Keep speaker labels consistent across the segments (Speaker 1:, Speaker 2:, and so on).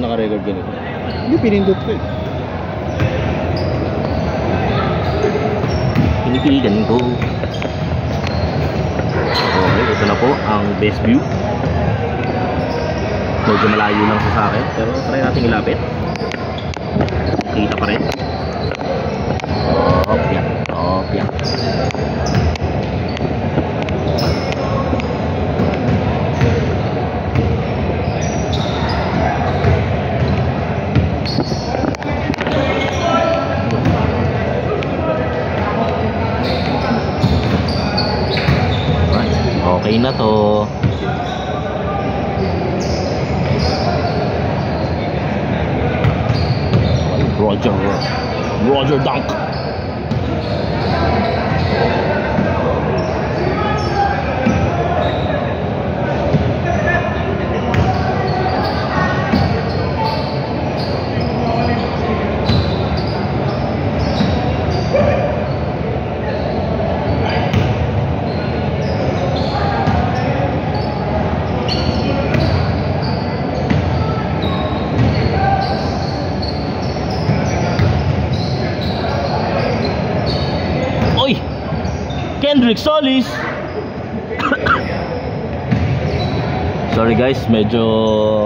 Speaker 1: naka-record ganito?
Speaker 2: Hindi, pinindot ko eh.
Speaker 1: Pinipiligan ko. Okay, ito na po ang best view. Medyo malayo lang sa akin, pero try natin ilapit. Kita pa rin. Opya, opya. Okay na to. Roger Dunk. Kendrick Solis. Sorry guys, medyo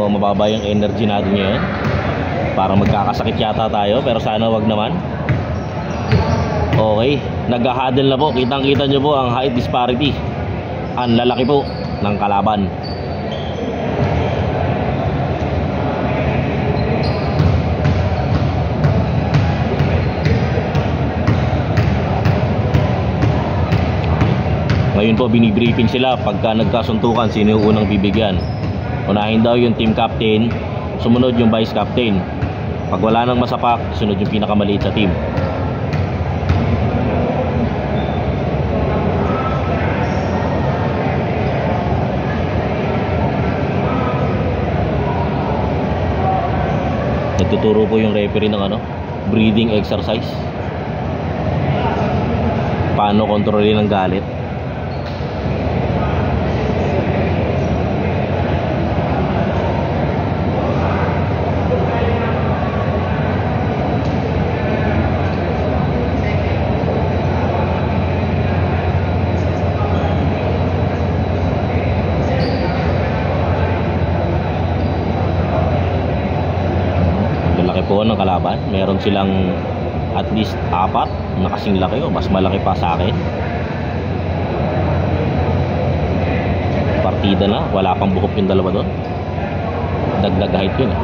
Speaker 1: mababa yung energy natin ngayon. Parang magkakasakit yata tayo, pero sana wag naman. Okay, nag-huddle na po. Kitang-kita nyo po ang height disparity. Ang lalaki po ng kalaban. Ngayon po binibriefing sila pagka nagkasuntukan sino yung unang bibigyan. Unahin daw yung team captain, sumunod yung vice captain. Pag wala nang masapak, sunod yung pinakamaliit sa team. Nagtuturo po yung referee ng breathing exercise. Paano kontrolin ang galit. Po ng kalaban, meron silang at least 4 na kasing laki o mas malaki pa sa akin. Partida na, wala pang buhok yung dalawa doon. Dagdag height yun eh.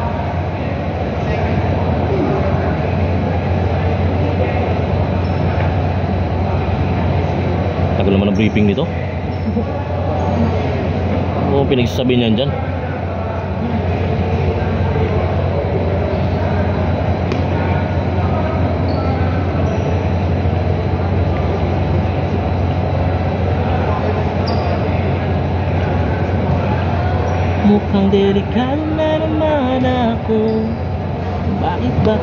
Speaker 1: Tagal naman ang briefing nito. O pinagsasabi niyan dyan. Mukhang delikado na naman ako. Bakit ba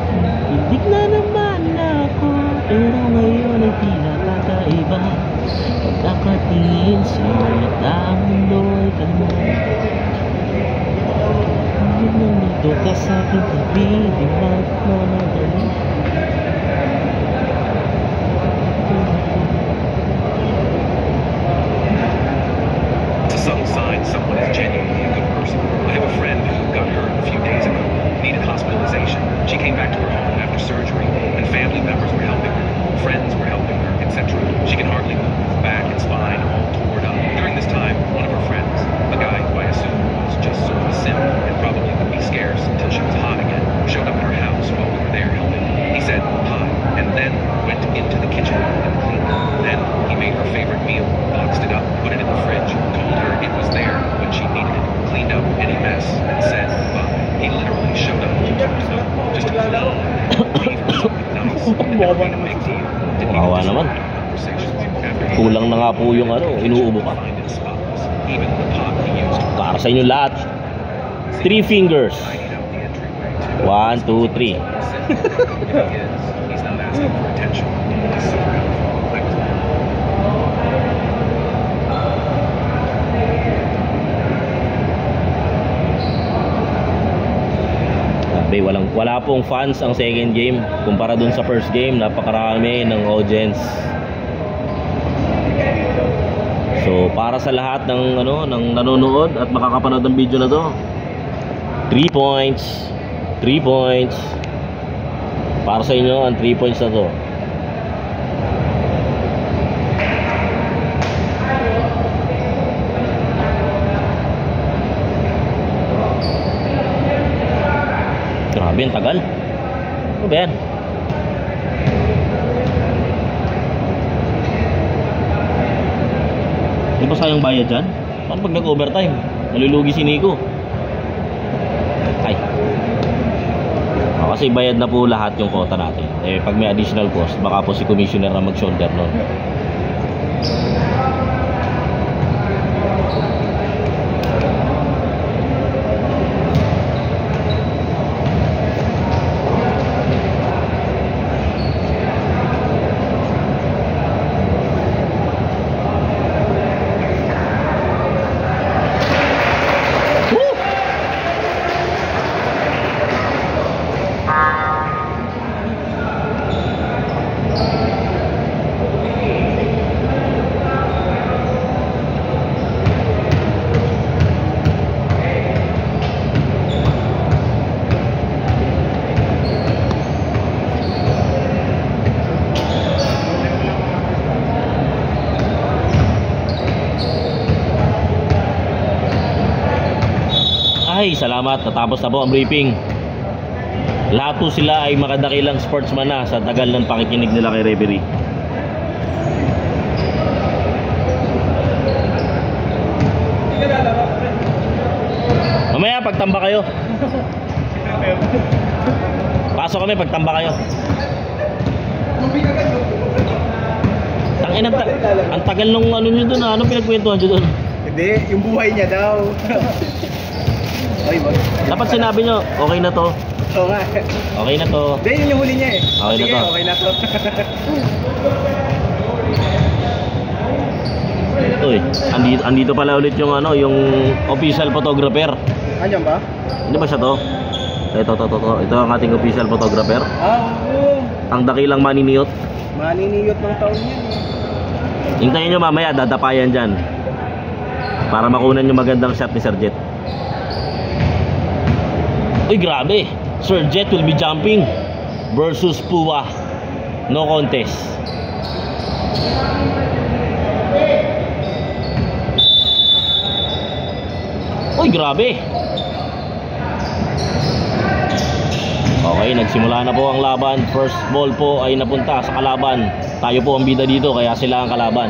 Speaker 1: hilig na naman ako? Pero ngayon ay tila kakaiba. Pagkakatingin sa mata ang mundo ay kalma. Nandito ka sa aking tabi, di magmamadali.
Speaker 3: It's a subtle sign someone is genuinely a good person. I have a friend who got hurt a few days ago, needed hospitalization. She came back to her home after surgery, and family members were helping her, friends were helping her, etc. She can hardly move, back and spine all torn up. During this time, one of her friends, a guy who I assume was just sort of a simp and probably would be scarce until she was hot again, showed up at her house while we were there helping. He said hi, and then went into the kitchen and cleaned it. Then he made her favorite meal, boxed it up, put it in the fridge, told her it was there when she needed it, cleaned up any mess, and said goodbye. He literally showed up to talk to them, just to clean, leave her something nice, and never made a big deal. Didn't even listen to conversations. After he
Speaker 1: Kulang na nga po yung inuubo ka.
Speaker 3: find it spotless, even the pot he used for
Speaker 1: Para sa inyo lahat. 3 fingers.
Speaker 3: tidied out the entryway.
Speaker 1: 1, 2, 3.
Speaker 3: He's not asking for attention. He's super helpful. I was
Speaker 1: Grabe, wala pong fans ang second game kumpara dun sa first game. Napakarami ng audience. So para sa lahat ng ng nanonood at makakapanood ng video na to, 3 points. 3 points. Para sa inyo ang 3 points na to. Grabe, ang tagal. Ano ba yan? Di ba sayang bayad dyan? Paano pag nag-overtime? Malulugi si Nico. Ay. Kasi bayad na po lahat yung quota natin. Eh, pag may additional cost, baka po si commissioner na mag-shoulder nun. Ay, salamat. Natapos na po ang briefing. Lahat po sila ay makadakilang sportsman na sa tagal ng pakikinig nila kay referee. Mamaya pagtamba kayo. Pasok kami pagtamba kayo. Tangin ang tagal nung ano nyo dun. Anong pinagkwentuhan nyo dun?
Speaker 2: Hindi, yung buhay niya daw.
Speaker 1: Dapat sinabi nyo, okay na to.
Speaker 2: Oo nga.
Speaker 1: Okay na to.
Speaker 2: Hindi, yun yung huli niya eh.
Speaker 1: Okay na
Speaker 2: sige,
Speaker 1: to.
Speaker 2: Okay na to.
Speaker 1: Uy, andito pala ulit yung yung official photographer.
Speaker 2: Anyan ba?
Speaker 1: Hindi ba siya to? Ito ang ating official photographer.
Speaker 2: Oo.
Speaker 1: Ang dakilang maniniyot.
Speaker 2: Maniniyot ng taon yan.
Speaker 1: Hintayin nyo mamaya, dadapayan dyan para makunan yung magandang shot ni Sir Jet. Uy, grabe. Sir Jet will be jumping versus Pua. No contest. Uy, grabe. Okay, nagsimula na po ang laban. First ball po ay napunta sa kalaban. Tayo po ang bida dito, kaya sila ang kalaban.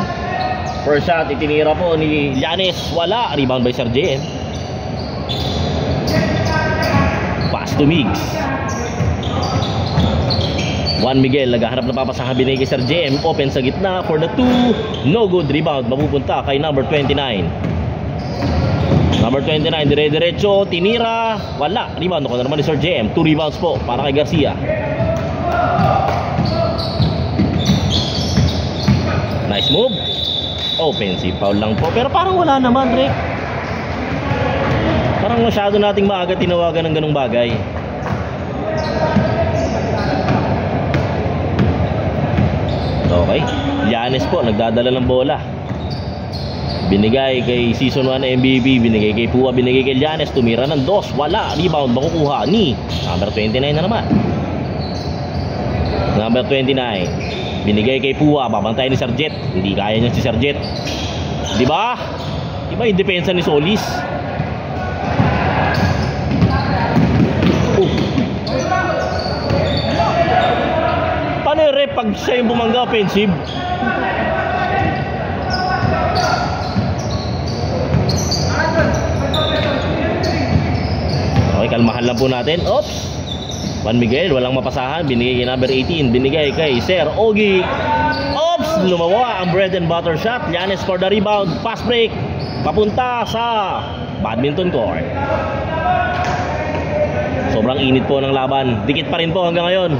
Speaker 1: First shot, itinira po ni Llanes. Wala. Rebound by Sir JM. Pass to Migs. Juan Miguel, naghahanap na papasahan, binigay Sir JM. Open sa gitna for the 2. No good. Rebound, mapupunta kay number 29. Number 29, dire-diretso, tinira, wala. Rebound ko na naman ni Sir JM. 2 rebounds po para kay Garcia. Nice move. Offensive foul lang po, pero parang wala naman, Rick. Parang masyado nating maaga tinawagan ng ganung bagay. Okay, Llanes po nagdadala ng bola. Binigay kay Season 1 MVP, binigay kay Pua, binigay kay Llanes, tumira ng 2, wala. Rebound makukuha ni number 29 na naman. Number 29, binigay kay Pua, babantay ni Sir Jet. Hindi kaya niya si Sir Jet. Diba? Diba yung depensa ni Solis? Paano yung rep pag siya yung bumangga offensive? Okay, kalmahan lang po natin. Oops! Juan Miguel, walang mapasahan. Binigay kay number 18. Binigay kay Sir Ogie. Oops! Lumawa ang bread and butter shot. Llanes for the rebound. Pass break. Papunta sa badminton court. Sobrang init po ng laban. Dikit pa rin po hanggang ngayon.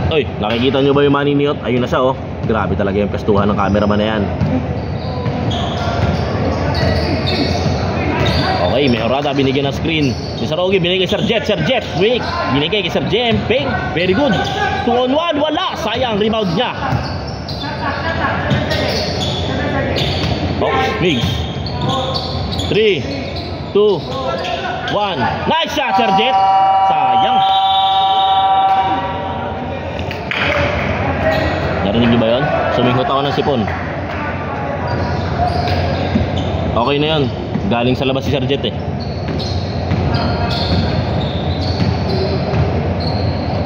Speaker 1: Oy, nakikita nyo ba yung maniniyot? Ayun na siya, oh. Grabe talaga yung pestuhan ng cameraman na yan. Okay, Mejorada binigyan ng screen. Mr. Ogie binigay kay Sir Jet. Sir Jet, weak. Binigay kay Sir Jemping. Very good. 2-on-1, wala. Sayang, rebound niya. Box, Migs. 3, 2, 1. Nice shot, Sir Jet. Sayang. Narinig niyo ba yun? Suminghot ako ng sipon. Okay na yun. Galing sa labas si Sir Jet eh.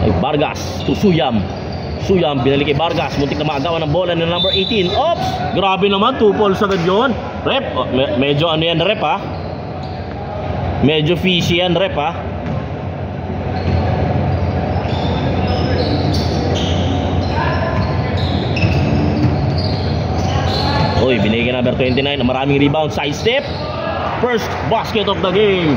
Speaker 1: Ay, Vargas to Suyam. Suyam binalik kay Vargas. Muntik na maagawan ng bola ng number 18. Oops! Grabe naman. 2 falls agad yun. Rep. Oh, medyo ano yan rep ha. Medyo fishy yan rep ha. Uy, binigay number 29 na maraming rebound. Side step. First basket of the game.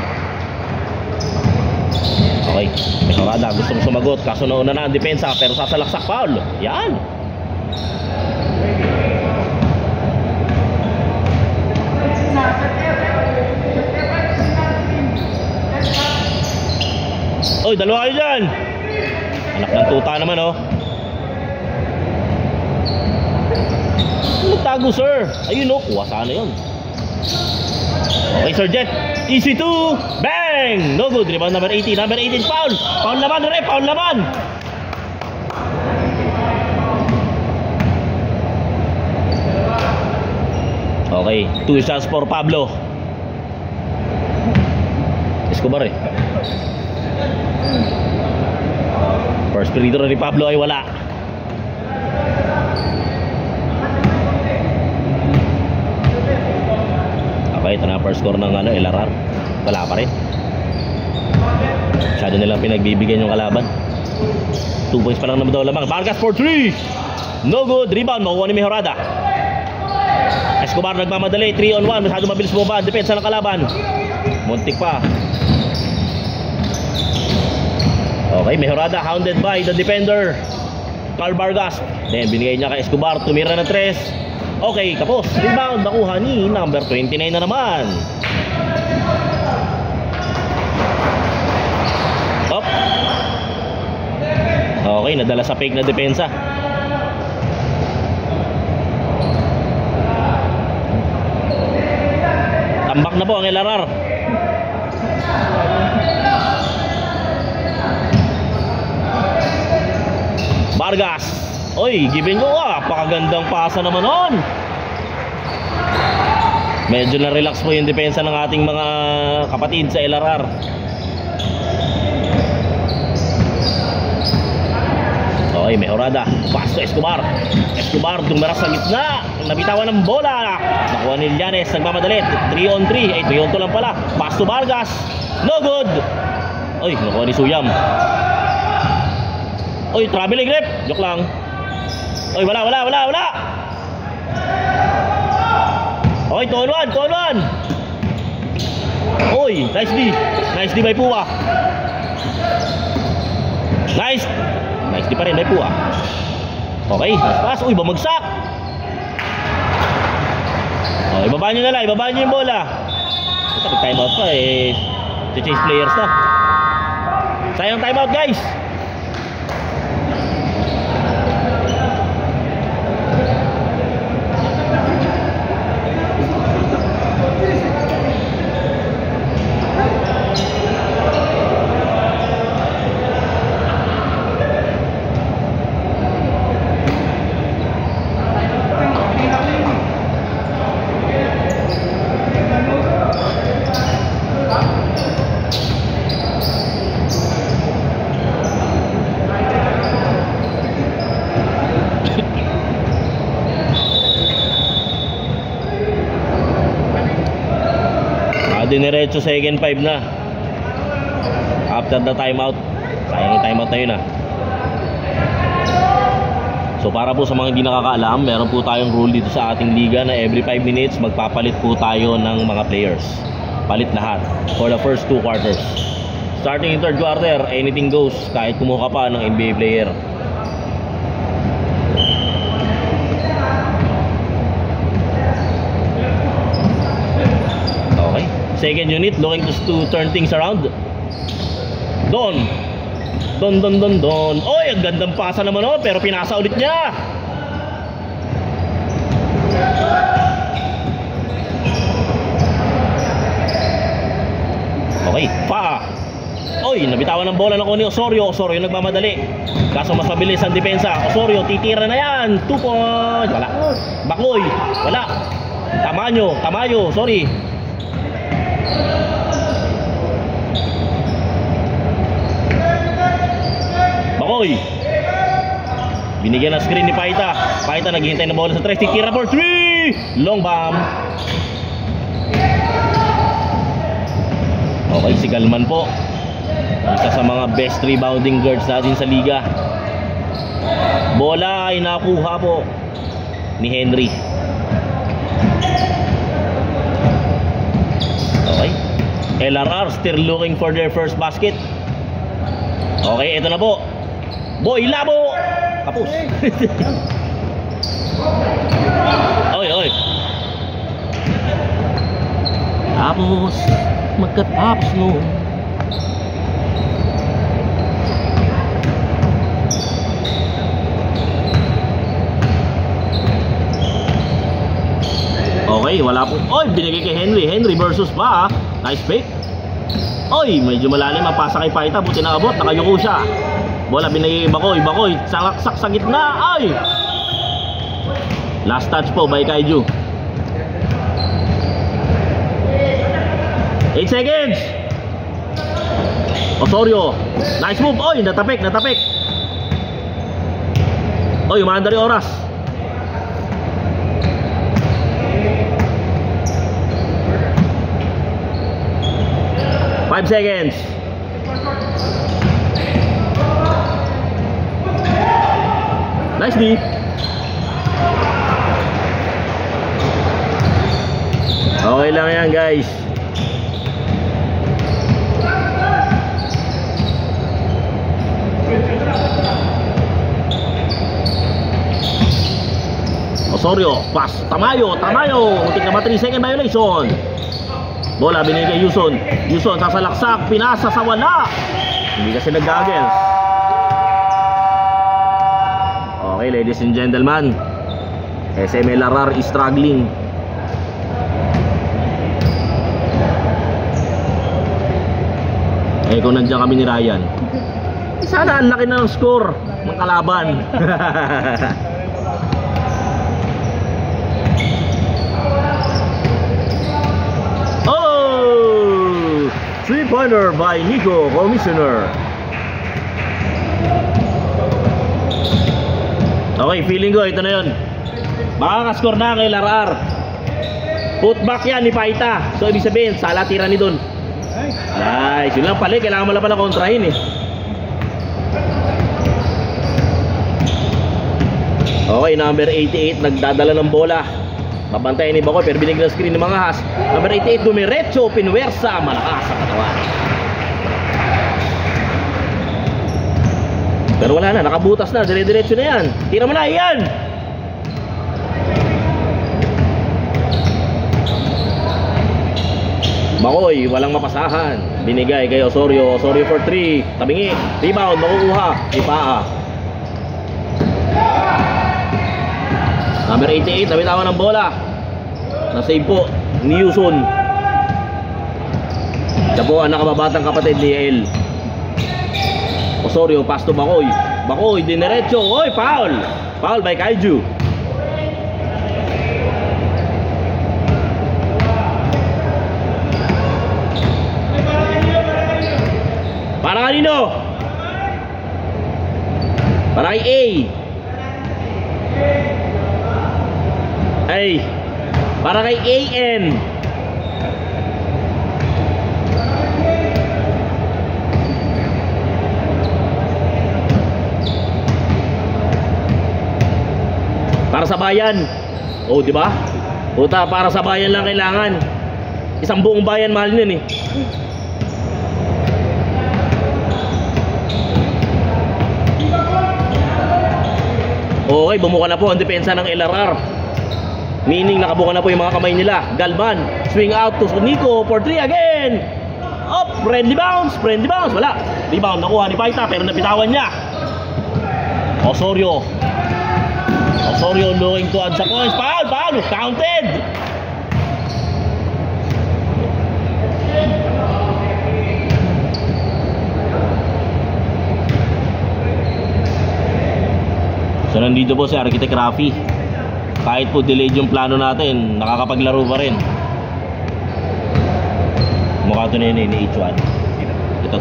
Speaker 1: Okay, Mejorada gustong sumagot. Kaso nauna na ang depensa pero sasalaksak foul. Yan. Uy, dalawa kayo dyan. Anak ng tuta naman oh. Magtago sir. Ayun oh, kuha sana yun. Okay, Sir Jet. Easy to bang! No good. Rebound number 18. Number 18 foul. Foul naman, rep. Foul naman. Okay, 2 shots for Pablo Escobar eh. First free throw ni Pablo ay wala. Okay, ito na first score ng LRR. Wala pa rin. Masyado nilang pinagbibigyan yung kalaban. 2 points pa lang naman daw lamang. Vargas for 3. No good. Rebound. Makuha ni Mejorada. Escobar nagmamadali. 3-on-1. Masyado mabilis bumaba. Depensa ng kalaban. Muntik pa. Okay, Mejorada hounded by the defender Carl Vargas. Then binigay niya kay Escobar. Tumira ng 3. Okay, tapos rebound nakuha ni number 29 na naman. Top. Okay, nadala sa fake na depensa. Tambak na po ang LRR. Vargas. Oy, given ko pakagandang pasa naman nun. Medyo na-relax po yung depensa ng ating mga kapatid sa LRR. Okay, Mejorada. Pass to Escobar. Escobar tumira sa gitna. Nabitawan ng bola. Nakuha ni Llanes. Nagmamadali. 3-on-3. Ay, 3-on-2 lang pala. Pass to Vargas. No good. Oy, nakuha ni Suyam. Oy, traveling rep. Joke lang. Oy, wala. Oy, 2-on-1. Oy, nice D. Nice D by Pua. Nice D pa rin by Pua. Okay, nice pass. Uy, bumagsak. Okay, ibaba nyo na lang. Ibaba nyo yung bola. Ito, time out pa eh. Change players na. Sayang time out guys. Diniretso second 5 na after the timeout. Sayang yung timeout na yun So para po sa mga hindi nakakaalam, meron po tayong rule dito sa ating liga na every 5 minutes magpapalit po tayo ng mga players. Palit lahat for the first 2 quarters. Starting in third quarter, anything goes. Kahit kumuha pa ng NBA player. second unit looking to turn things around. Don. Oy, ang gandang pasa naman oh, pero pinasa ulit niya. Okay, pa. Oy, nabitawan ng bola ng ni Osorio. Osorio nagmamadali. Kaso mas mabilis ang depensa. Osorio, titira na yan. 2 points. Wala. Bakoy. Wala. Tamayo. Sorry. Bakoy. Binigyan ng screen ni Paita. Paita naghihintay ng bola sa 3. Titira for 3. Long bomb. Okay, si Galman po. Isa sa mga best rebounding guards natin sa liga. Bola ay nakuha po ni Henry. Okay, LRR still looking for their first basket. Okay, ito na po. Boy Labo. Kapus. Oy. Tapos magkatapos no. Okay, wala po. Oy, binigay kay Henry. Henry versus pa. Nice pick. Oy, medyo malalim ang pasa kay Paita. Buti na abot. Nakayuko siya. Bola binigay kay Bakoy. Bakoy, salaksak sa gitna. Ay! Last touch po by Kaiju. 8 seconds. Osorio. Nice move. Oy, natapik. Oy, umaandar yung oras. Five seconds. Nice D. Okay lang yan, guys. Osorio, pass. Tamayo. Muntik na 3 second violation. Bola binigay kay Yuson. Yuson sasalaksak, pinasa sa wala. Hindi kasi nag-goggles. Okay, ladies and gentlemen, SMLRR is struggling. Kung nandiyan kami ni Ryan, sana ang laki na ng score ng kalaban. Oh! 3-pointer by Nico, Commissioner. Okay, feeling ko ito na yun. Makakascore na kay LRR. Putback yan ni Paita. So ibig sabihin, sala tira ni Don. Nice, yun lang pala, kailangan mo lang pala kontrahin eh. Okay, number 88 nagdadala ng bola. Papantayin ni Bakoy pero binigyan ng screen ng mga Has. Number 88 dumiretso, pinwersa, malakas sa katawan. Pero wala na, nakabutas na, dire-diretso na yan. Tira mo na, yan! Bakoy, walang mapasahan. Binigay kay Osorio. Osorio for 3. Tabingi. Rebound, makukuha. Ipaa. Number 88, nabitawan ng bola. Na-save po ni Yuson. Siya po ang nakababatang kapatid ni El. Osorio, pass to Bakoy. Bakoy, diniretso. Oy, foul! Foul by Kaiju. Para kanino? Para kay A. Ay, para kay AN. Para sa bayan. Oh, di ba? Puta, para sa bayan lang kailangan. Isang buong bayan mahal niyan eh. Okay, bumuka na po ang depensa ng LRR. Meaning nakabuka na po yung mga kamay nila. Galvan, swing out to Nico for 3 again. Up, friendly bounce, wala. Rebound nakuha ni Paita pero napitawan niya. Osorio looking to add sa points. Foul, counted. So nandito po si Architect Rafi. Kahit po delayed yung plano natin, nakakapaglaro pa rin. Mukha ito na yun ni H1. Ito.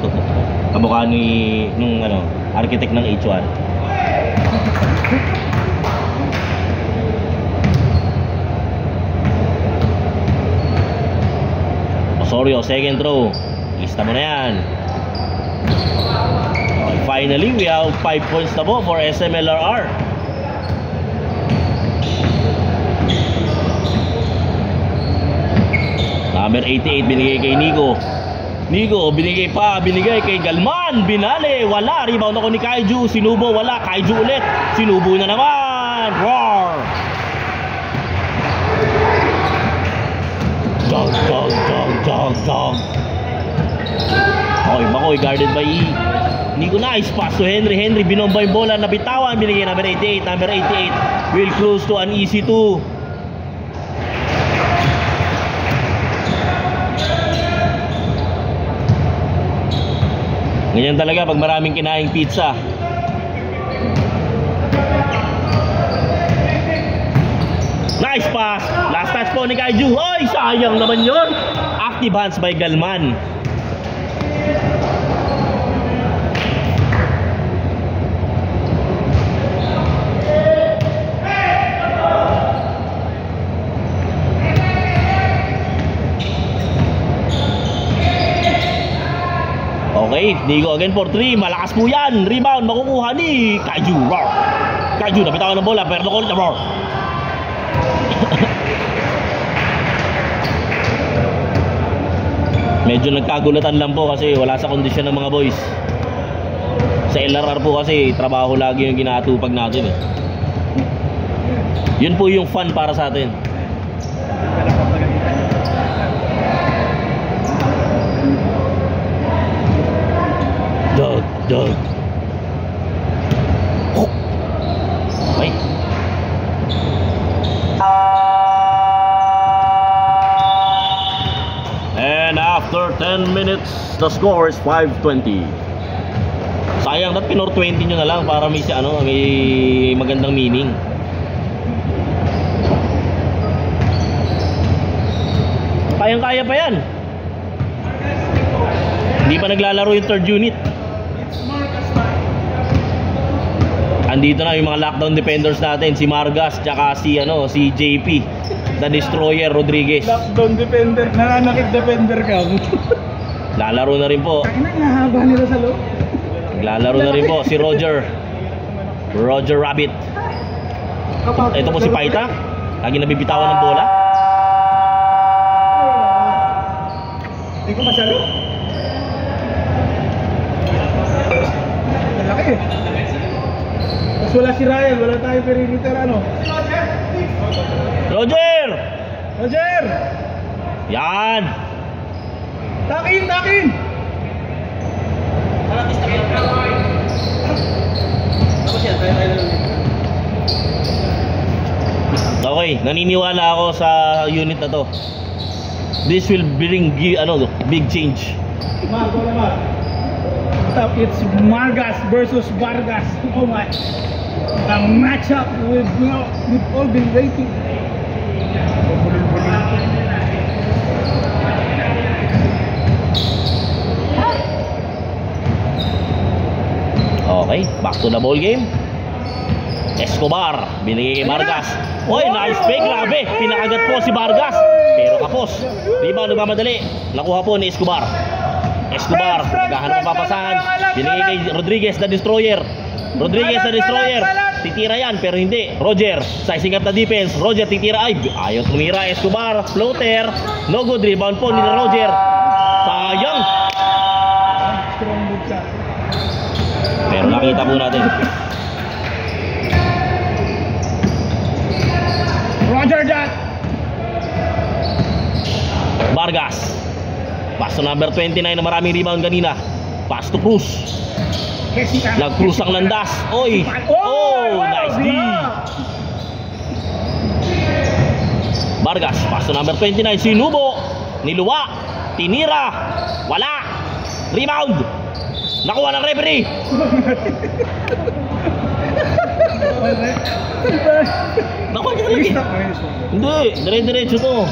Speaker 1: Kamukha nung architect ng H1. Osorio, second throw. Lista mo na yan. Okay, finally, we have 5 points na po for SMLRR. Number 88 binigay kay Nico. Binigay kay Galman. Binale, wala. Rebound ako ni Kaiju. Sinubo, wala. Kaiju ulit. Sinubo na naman. Roar. Dog. Okay, Makoy guarded by E. Nico, nice pass to Henry. Binomba yung bola. Nabitawan. Binigay number 88. Number 88 will close to an easy 2. Ganyan talaga pag maraming kinaing pizza. Nice pass. Last touch po ni Kaiju. Ay, sayang naman yun. Active hands by Galman. Okay, Nico again for 3. Malakas po yan. Rebound makukuha ni Kaiju. Roar. Kaiju napitawan ng bola pero nakulit na roar. Medyo nagkagulatan lang po kasi wala sa kondisyon ng mga boys. Sa LRR po kasi trabaho lagi yung ginatupag natin eh. Yun po yung fun para sa atin. Dog. Okay. And after 10 minutes, the score is 5-20. Sayang na pinor 20 nyo na lang para may magandang meaning. Kayang-kaya pa yan. Hindi pa naglalaro yung third unit. Andito na yung mga lockdown defenders natin, si Margas tsaka si JP, the Destroyer Rodriguez.
Speaker 2: Lockdown defender, nananakit defender ka.
Speaker 1: Lalaro na rin po.
Speaker 2: Nahaba nila sa loob.
Speaker 1: Lalaro na rin po si Roger Rabbit. Ito po si Paita. Lagi nabibitawan ng bola.
Speaker 2: Hindi ko masalo. Malaki. Tapos wala si Ryan, wala tayo perimeter
Speaker 1: Roger! Yan!
Speaker 2: Takin!
Speaker 1: Okay, naniniwala ako sa unit na to. This will bring big change.
Speaker 2: It's Margas versus Vargas. Oh my! The matchup we've all been waiting.
Speaker 1: Okay, back to the ball game. Escobar, binigay kay Vargas. Oy, nice fake, grabe. Pinakagat po si Vargas. Pero kapos. Rebound nagmamadali. Nakuha po ni Escobar. Naghahanap ng papasahan. Binigay kay Rodriguez, the Destroyer. Titira yan, pero hindi. Roger, sizing up the defense. Roger, titira. Ay, ayaw tumira. Escobar, floater. No good, rebound po ni Roger. Sayang. Pero nakita po natin.
Speaker 2: Roger that.
Speaker 1: Vargas. Pass to number 29 na maraming rebound kanina. Pass to Cruz. Nag-Cruz ang landas. Oy! Oh! Nice D! Vargas. Pass to number 29. Sinubo. Niluwa. Tinira. Wala. Rebound. Nakuha ng referee. Nakuha niya lagi. Hindi. Dire-diretso to.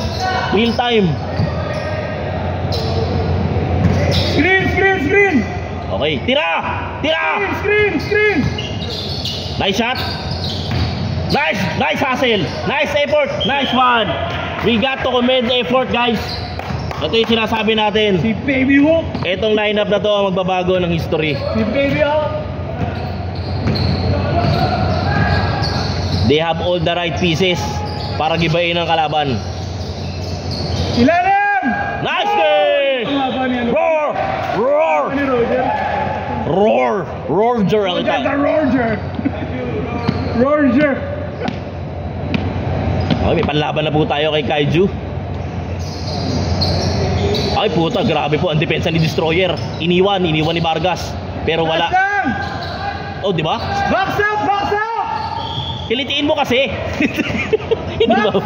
Speaker 1: Real time.
Speaker 2: Screen.
Speaker 1: Okay. Tira.
Speaker 2: Screen.
Speaker 1: Nice shot. Nice hustle. Nice effort. Nice one. We got to commend the effort, guys. Ito yung sinasabi natin.
Speaker 2: Si Baby Hook.
Speaker 1: Itong lineup na to ang magbabago ng history.
Speaker 2: Si Baby Hook.
Speaker 1: They have all the right pieces para gibayin ang kalaban.
Speaker 2: Ilalim.
Speaker 1: Nice game! Roar!
Speaker 2: Ni Roger.
Speaker 1: Roger ang ito.
Speaker 2: Roger.
Speaker 1: Okay, may panlaban na po tayo kay Kaiju. Ay puta, grabe po ang depensa ni Destroyer. Iniwan ni Vargas. Pero wala. Oh, di ba?
Speaker 2: Box out.
Speaker 1: Kilitiin mo kasi. Hindi ba?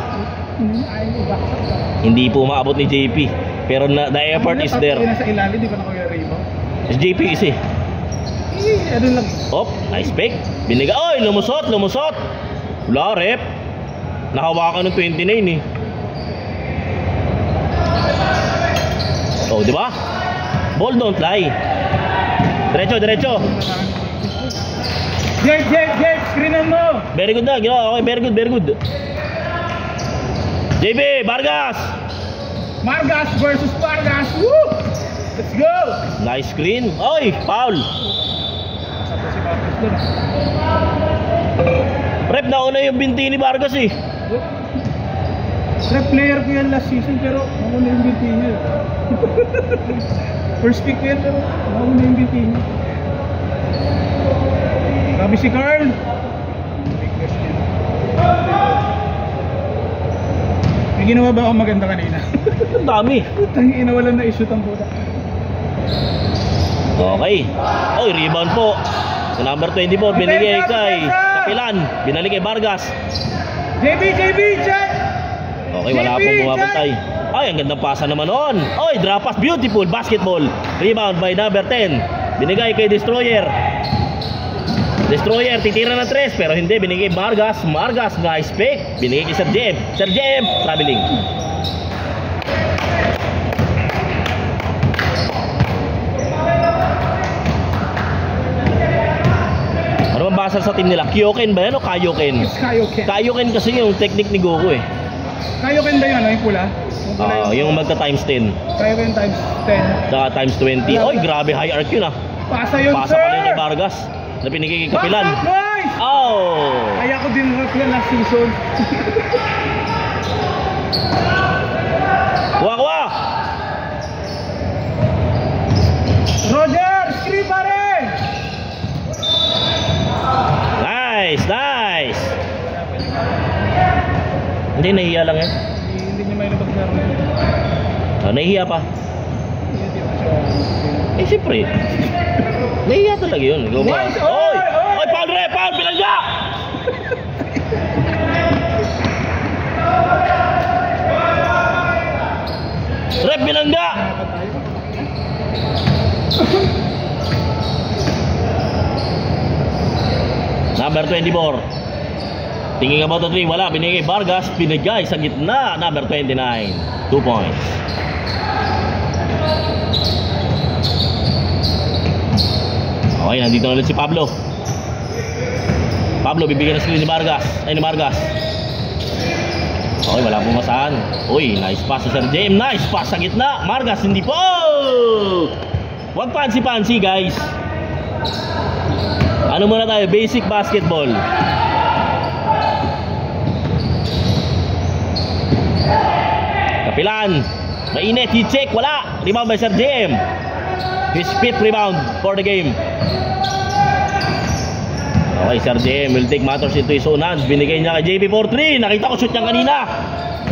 Speaker 1: Hindi po maabot ni JP. Pero the effort is there.
Speaker 2: Nasa ilalim, di ba nakagaribo?
Speaker 1: Si JP kasi.
Speaker 2: Ano lang.
Speaker 1: Op, nice pick. Biniga. Oy, lumusot. Wala, rep. Nahawakan ng 29 eh. Oh, di ba? Ball don't lie. Diretso.
Speaker 2: Jake, screenan mo.
Speaker 1: Very good na. Okay, very good. JB, Vargas.
Speaker 2: Vargas versus Vargas. Woo! Let's go.
Speaker 1: Nice screen. Oy, foul.
Speaker 2: Tapos si Vargas doon.
Speaker 1: Rep, nauna yung binti ni Vargas eh.
Speaker 2: Rep player ko yan last season pero nauna yung binti niya. First pick yan pero nauna yung binti niya. Sabi si Carl. May ginawa ba akong maganda kanina?
Speaker 1: Ang dami.
Speaker 2: Tangina, wala na i-shoot ang puta.
Speaker 1: Okay. Oy, rebound po. Sa number 24, binigay kay Kapilan. Binalik kay Vargas.
Speaker 2: JB, check!
Speaker 1: Okay, wala pong bumabantay. Ay, ang gandang pasa naman noon. Oy, drop pass, beautiful basketball. Rebound by number 10. Binigay kay Destroyer. Destroyer, titira ng 3 pero hindi, binigay Vargas. Nice pick. Binigay kay Sir JM, traveling. Ano bang basa sa team nila? Kyoken ba yan o Kaioken?
Speaker 2: It's Kaioken.
Speaker 1: Kaioken kasi yung technique ni Goku eh.
Speaker 2: Kaioken ba yun? Yung pula?
Speaker 1: Yung magta times 10.
Speaker 2: Kaioken times 10.
Speaker 1: Saka times 20. Oy, grabe high arc yun ah.
Speaker 2: Pasa yun,
Speaker 1: Pasa
Speaker 2: sir!
Speaker 1: pa rin kay Vargas. Na pinigay kay Kapilan.
Speaker 2: Box up, boys!
Speaker 1: Oh!
Speaker 2: Kaya ko din rep yan last season.
Speaker 1: Kuha!
Speaker 2: Roger! Screen pa rin!
Speaker 1: Nice! Hindi, nahihiya lang yan.
Speaker 2: Hindi niya may nabagsaro.
Speaker 1: Nahihiya pa. Eh, siyempre. Nahihiya talaga yun. Oy! Paul! Pinagya! Rep, binangga! Number 24. Thinking about the 3. Wala. Binigay Vargas. Binigay sa gitna. Number 29. 2 points. Okay, nandito na ulit si Pablo. Bibigyan ng screen ni Vargas. Okay, wala pong masahan. Uy, nice pass sa Sir JM. Nice pass sa gitna. Vargas, hindi po. Huwag fancy, guys. Ano muna tayo? Basic basketball. Kapilan. Mainit. Heat check. Wala. Rebound by Sir JM. His 5th rebound for the game. Okay, Sir JM will take matters into his own hands. Binigay niya kay JP43. Nakita ko shoot niya kanina.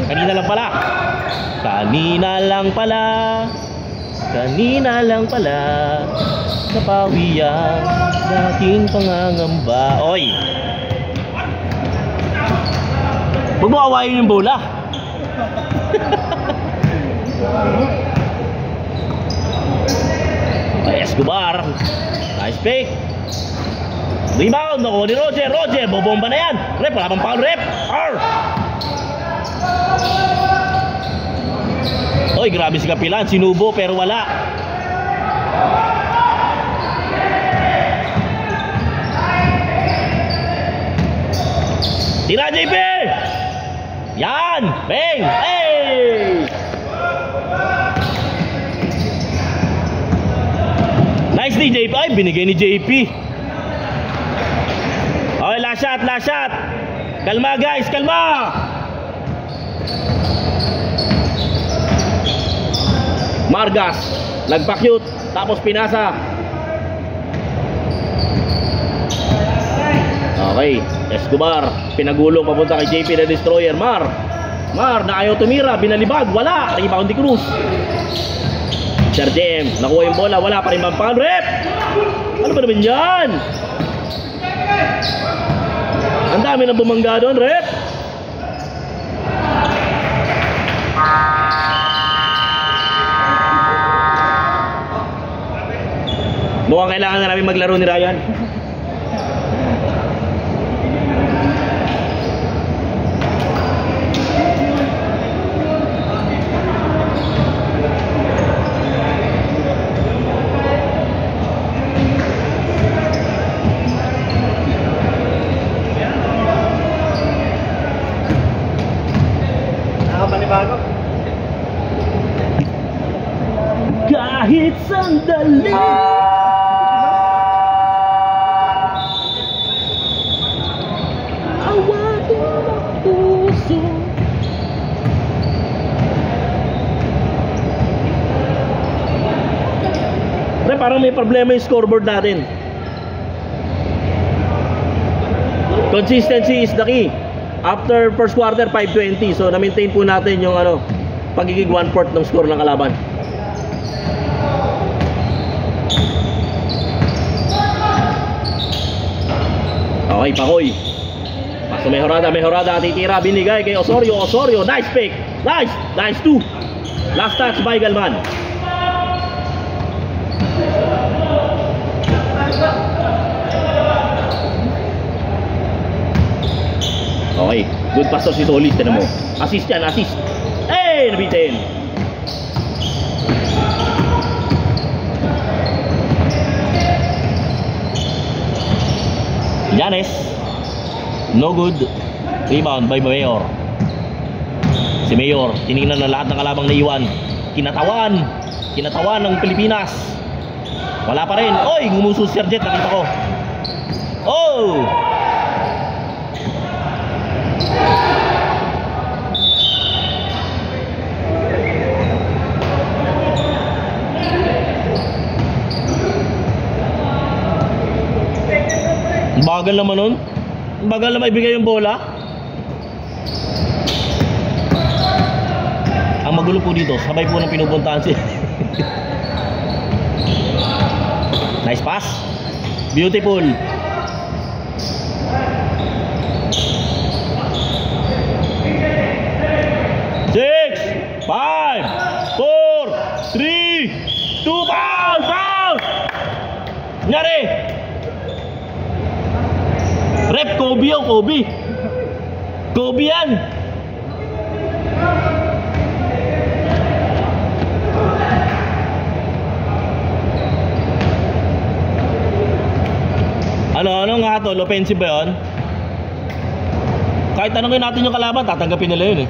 Speaker 1: Kanina lang pala. Kanina lang pala. Kanina lang pala. Napawi ang dating pangangamba. Oy! Huwag mo awayin yung bola. Okay, Escobar. Nice pick. Rebound. Nakuha ni Roger. Roger, bobomba na yan. Rep, wala pang foul. Rep. Oy, grabe si Kapilan. Sinubo pero wala. Tira, JP! Yan! Bang! Hey! Nice ni JP. Ay, binigay ni JP. Okay, last shot, last shot. Kalma guys, kalma. Margas, nagpa-cute, tapos pinasa. Okay, Escobar, pinagulong papunta kay JP na Destroyer. Mar na ayaw tumira, binalibag, wala. Rebound ni Cruz. Sir JM, nakuha yung bola, wala pa rin mampal. Rep! Ano ba naman yan? Ang dami na bumangga doon, Rep! Mukhang kailangan na namin maglaro ni Ryan. Kahit sandali awatin ang puso. Pre, parang may problema yung scoreboard natin. Consistency is the key. After first quarter, 5-20. So na-maintain po natin yung pagiging 1/4 ng score ng kalaban. Okay, Pakoy. Paso Mejorada, titira, binigay kay Osorio, nice pick. Nice 2. Last touch by Galvan. Okay, good pass si Solis, tinan mo. Assist yan, assist. Hey, nabitin. Yanes, no good. Rebound by Mayor. Si Mayor, tinignan na lahat ng kalabang naiwan. Kinatawan ng Pilipinas. Wala pa rin. Oy, gumuso si Serget, nakita ko. Oh! Bagal naman nun. Bagal na maibigay yung bola. Ang magulo po dito, sabay po ng pinupuntahan si nice pass. Beautiful. Six, 5, 4, 3, 2, foul! Nyari! Rep, Kobe o Kobe? Kobe yan! Ano nga to? Offensive ba yun? Kahit tanongin natin yung kalaban, tatanggapin nila yun eh.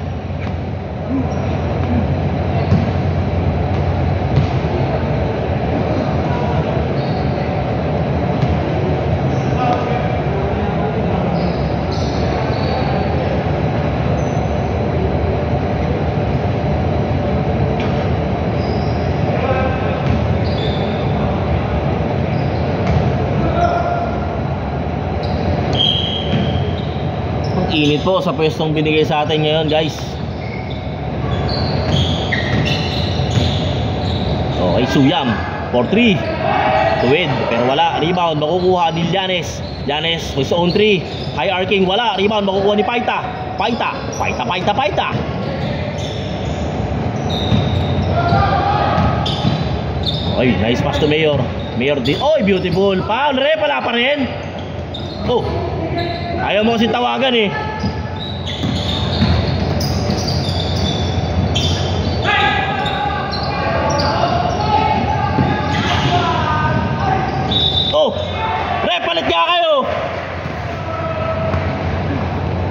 Speaker 1: Singit po sa pwestong binigay sa atin ngayon, guys. Okay, Suyam 4-3 tuwid, pero wala. Rebound makukuha ni Llanes. Llanes may zone 3. High arcing, wala. Rebound makukuha ni Paita. Paita. Okay, nice pass to Mayor. Mayor din. Oy, beautiful. Foul, re, pala pa rin. Oh, ayaw mo kasi tawagan eh. Oh, re, palit nga kayo.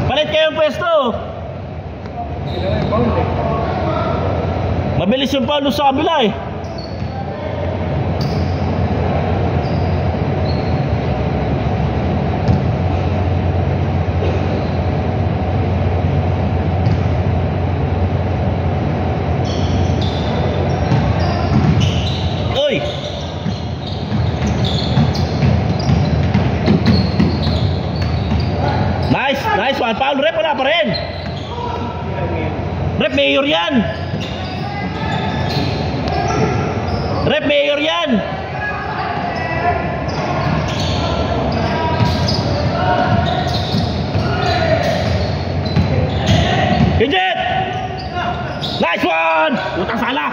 Speaker 1: Palit kayong pwesto. Mabilis yung foul sa kabila eh. Nice one, foul. Rep, wala pa rin. Rep, Mayor yan. Rep, Mayor yan. Hijit. Nice one. Utang salah.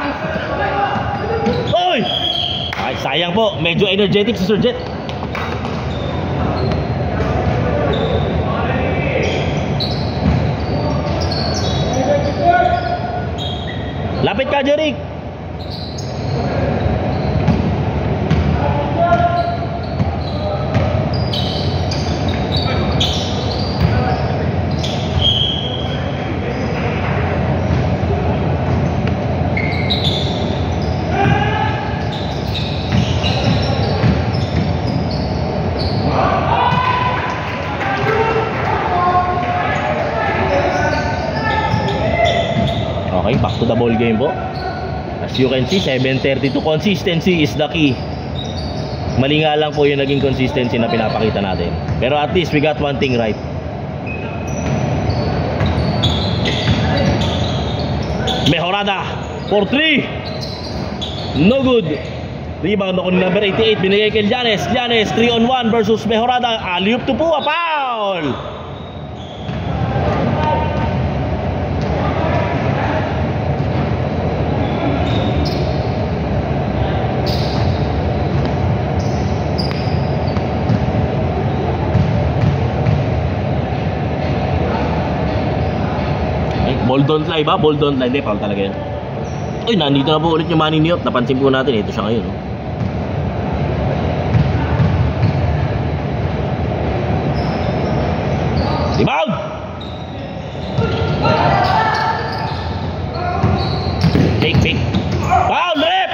Speaker 1: Oy. Ay, sayang po. Medyo energetic si Sir Jet. Lapit ka, Jeric. Okay, back to the ball game po. As you can see, 7:32. Consistency is the key. Mali nga lang po yung naging consistency na pinapakita natin. Pero at least we got one thing right. Mejorada 4-3. No good. Rebound ako ni number 88. Binigay kay Llanes. Llanes 3-on-1 versus Mejorada. Alley-oop to Pua. Foul! Ball don't lie ba? Ball don't lie. Hindi, foul talaga yun. Uy, nandito na po ulit yung Manny Niyot. Napansin po natin. Ito siya ngayon. Rebound! Fake. Foul! Rep!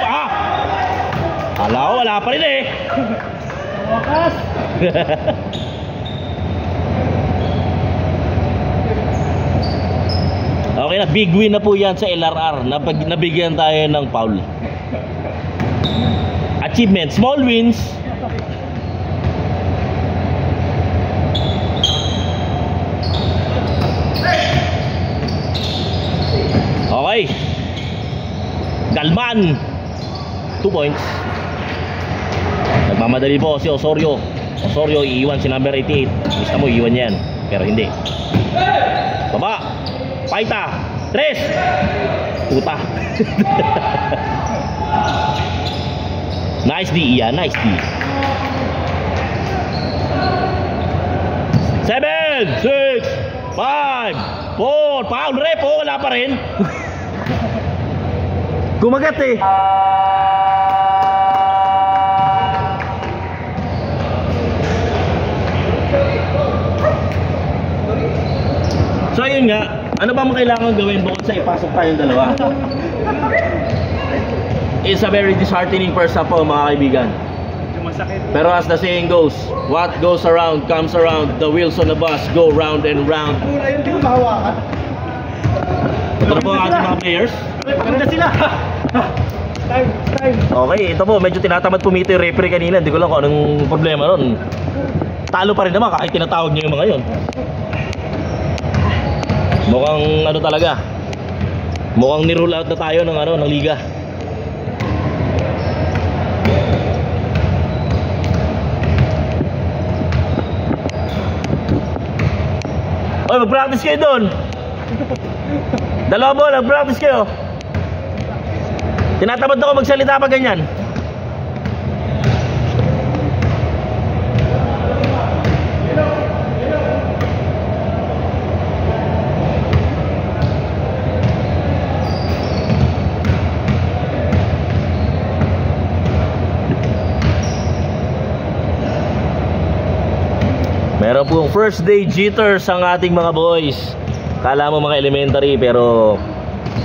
Speaker 1: Kala ko wala pa rin eh.
Speaker 2: Wakas!
Speaker 1: Okay na, big win na po yan sa LRR. Nabigyan tayo ng foul. Achievement, small wins. Okay. Galman 2 points. Nagmamadali po si Osorio. Osorio iiwan si number 88. Gusto mo iiwan yan, pero hindi. Baba. Paita, 3. Puta. Nice D, Ian. Nice D. 7, 6, 5, 4. Foul, rep. Oh, wala pa rin. Kumagat eh. So ayun nga, ano ba kailangan gawin bukod sa ipasok tayong dalawa? It's a very disheartening first half po, mga kaibigan. Pero as the saying goes, what goes around comes around. The wheels on the bus go round and round.
Speaker 2: Ayun, di ko mahawakan.
Speaker 1: Ito na po ang ating mga players.
Speaker 2: Maganda sila. Time.
Speaker 1: Okay, ito po, medyo tinatamad pumito yung referee kanina. Hindi ko lang kung anong problema ron. Talo pa rin naman kahit tinatawag niyo yung mga yon. Mukhang ano talaga. Mukhang ni-roll out na tayo ng ano, ng liga. Oy, mag-practice kayo doon. Dalawa bola, mag-practice kayo. Tinatamad ako magsalita pa ganyan. Meron pong first day jitters ang ating mga boys. Kala mo mga elementary pero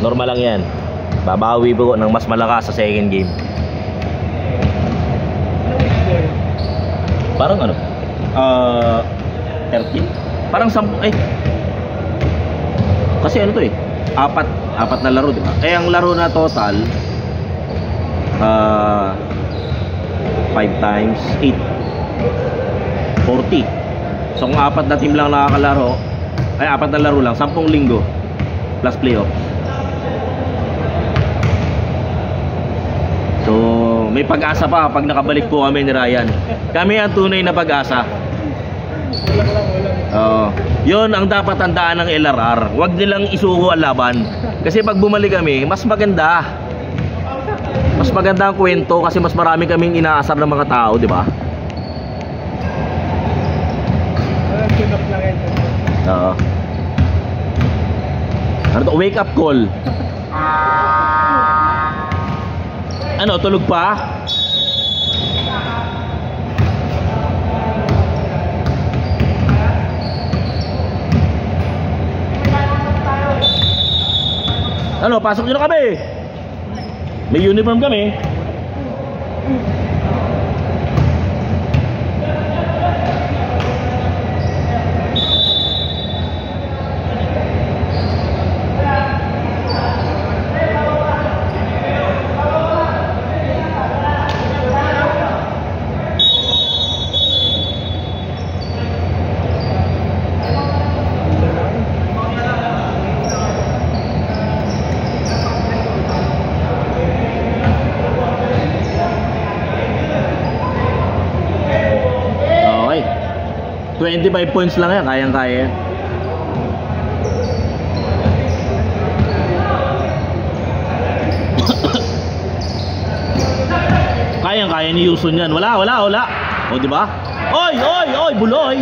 Speaker 1: normal lang yan. Babawi po ng mas malakas sa second game. Parang ano? 13? Parang 10 kasi ano to eh, apat na laro, diba? Eh ang laro na total 5 times 8 40. So kung apat na team lang nakakalaro, ay apat na laro lang, 10 linggo plus playoff. So may pag-asa pa pag nakabalik po kami ni Ryan. Kami ang tunay na pag-asa. Yun ang dapat tandaan ng LRR. Huwag nilang isuko ang laban. Kasi pag bumalik kami, mas maganda. Mas maganda ang kwento kasi mas marami kaming inaasar ng mga tao, di ba? Ano to? Wake up call. Ano, tulog pa? Ano, pasok nyo na kami. May uniform kami. Okay, 25 points lang yan, kayang-kaya yan. Kayang-kaya ni Yuson yan. Wala. O, di ba? Oy, buloy.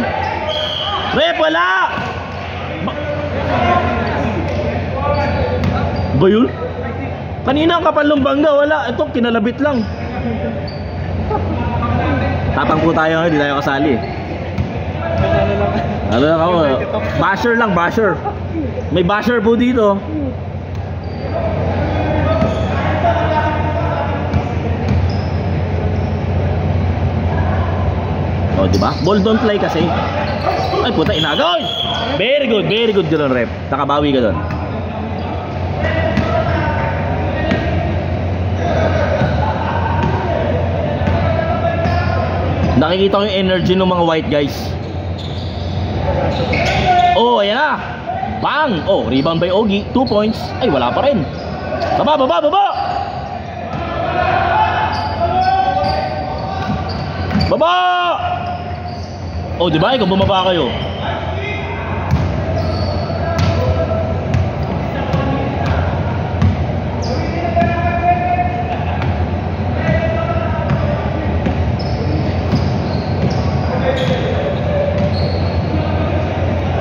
Speaker 1: Rep, wala. Ba yun? Kanina ang kapal ng bangga, wala. Ito, kinalabit lang. Tatangko tayo, hindi tayo kasali. Ano lang ako? Basher lang, basher. May basher po dito. O, diba? Ball don't play kasi. Ay, puta, inaga. Oy! Very good ka doon, rep. Nakabawi ka doon. Nakikita ko yung energy ng mga white guys. Oh, ayan na. Bang! Oh, rebound by Ogie, 2 points. Ay, wala pa rin. Baba! Baba! Oh, di ba? Ikaw bumaba kayo.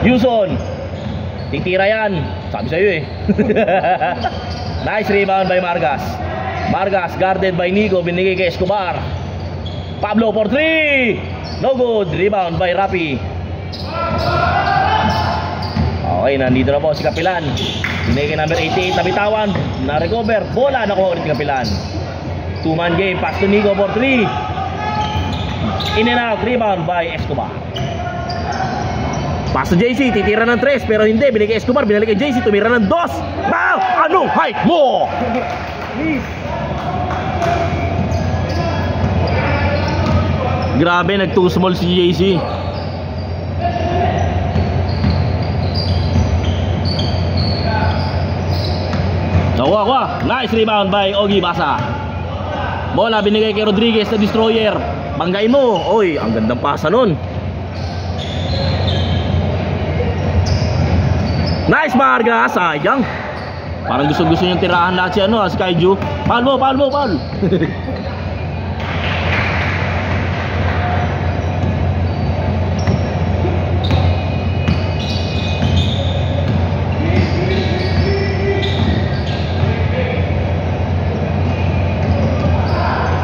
Speaker 1: Yuson, titira yan. Sabi sa'yo eh. Nice rebound by Margas. Margas guarded by Nico, binigay kay Escobar. Pablo for 3. No good. Rebound by Rapi. Okay, nandito na po si Kapilan. Binigay kay number 88 na bitawan. Na-recover. Bola nakuha ulit si Kapilan. 2-man game. Pass to Nico for 3. In and out. Rebound by Escobar. Pass to JC, titira ng 3 pero hindi, binigay Escobar, binalik kay JC, tumira ng 2. Wow! Anong height mo? Grabe, nag-too small si JC. Kuha. Nice rebound by Ogie Basa. Bola binigay kay Rodriguez na destroyer. Banggain mo. Oy, ang gandang pasa nun. Nice Vargas. Sayang. Parang gusto niyang tirahan lahat si si Kaiju. Foul mo.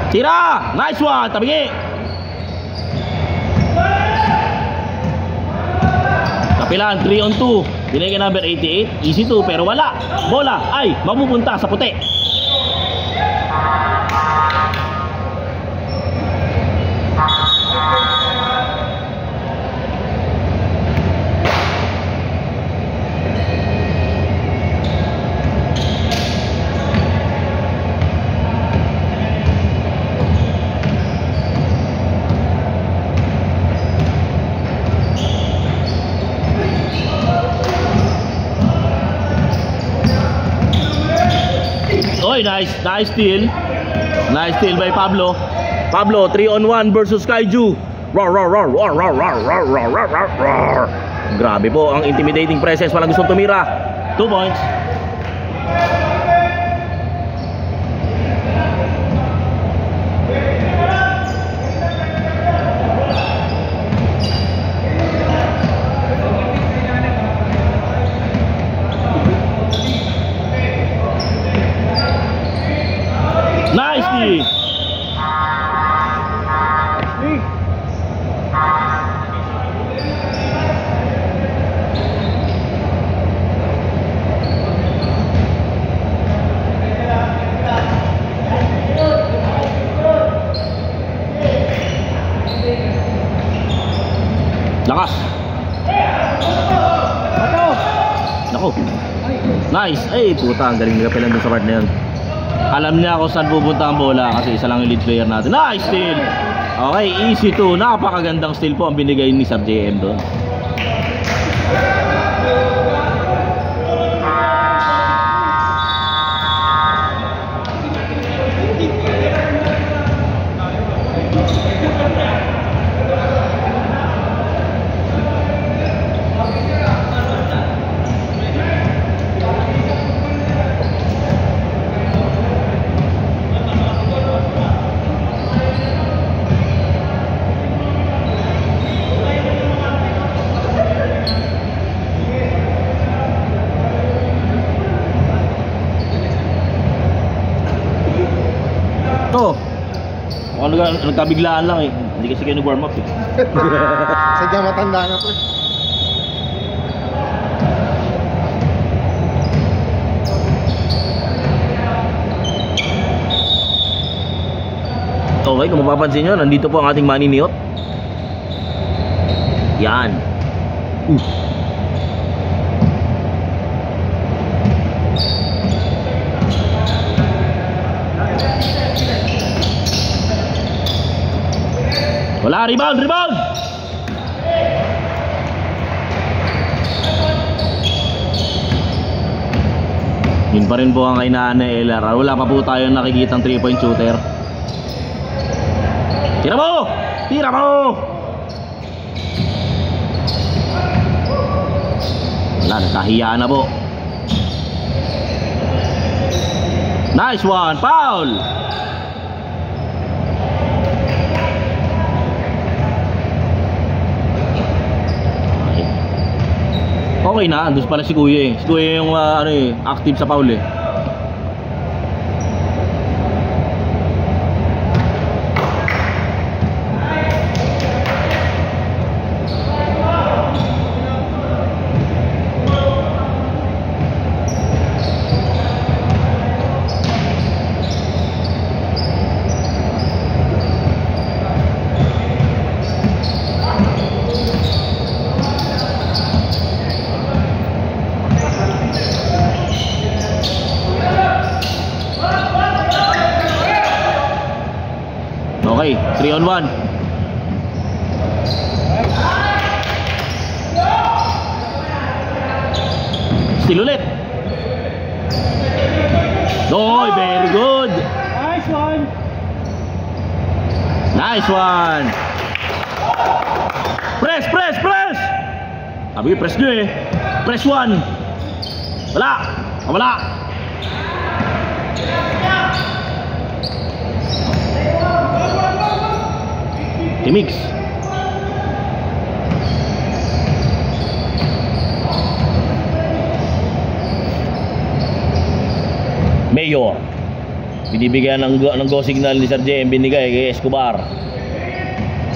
Speaker 1: Tira! Nice one! Tabingi! Kapilan, 3 on 2. Binigay number 88. Easy 2 pero wala. Bola ay mapupunta sa puti. Nice steal. Nice steal by Pablo. Pablo 3 on 1 versus Kaiju. Roar. Grabe po ang intimidating presence. Walang gustong tumira. 2 points. Nicely. Lakas. Nako. Nice. Ay, puta, ang galing nila dun sa part na yun. Alam niya kung saan pupunta ang bola kasi isa lang yung lead player natin. Nice steal. Okay, easy 2. Napakagandang steal po ang binigay ni Sir JM doon. Nagkabiglaan lang eh. Hindi kasi kayo nag-warm up eh.
Speaker 2: Sadya matanda na po.
Speaker 1: Okay, kung mapapansin nyo, nandito po ang ating maniniyot. Yan. Wala, rebound! Yun pa rin po ang kainaan na LR. Wala pa po tayong nakikitang 3-point shooter. Tira mo! Wala, nakahiyaan na po. Nice one! Foul! Okay na, andun pala si Kuya eh. Si Kuya yung active sa foul eh. Okay, 3 on 1. Still ulit. Oy, very good.
Speaker 2: Nice one.
Speaker 1: Nice one. Press, press, press. Sabi ko, press nyo eh. Press one. Wala. Wala. Timix. Mayor. Binibigyan ng go signal ni Sir JM, binigay kay Escobar.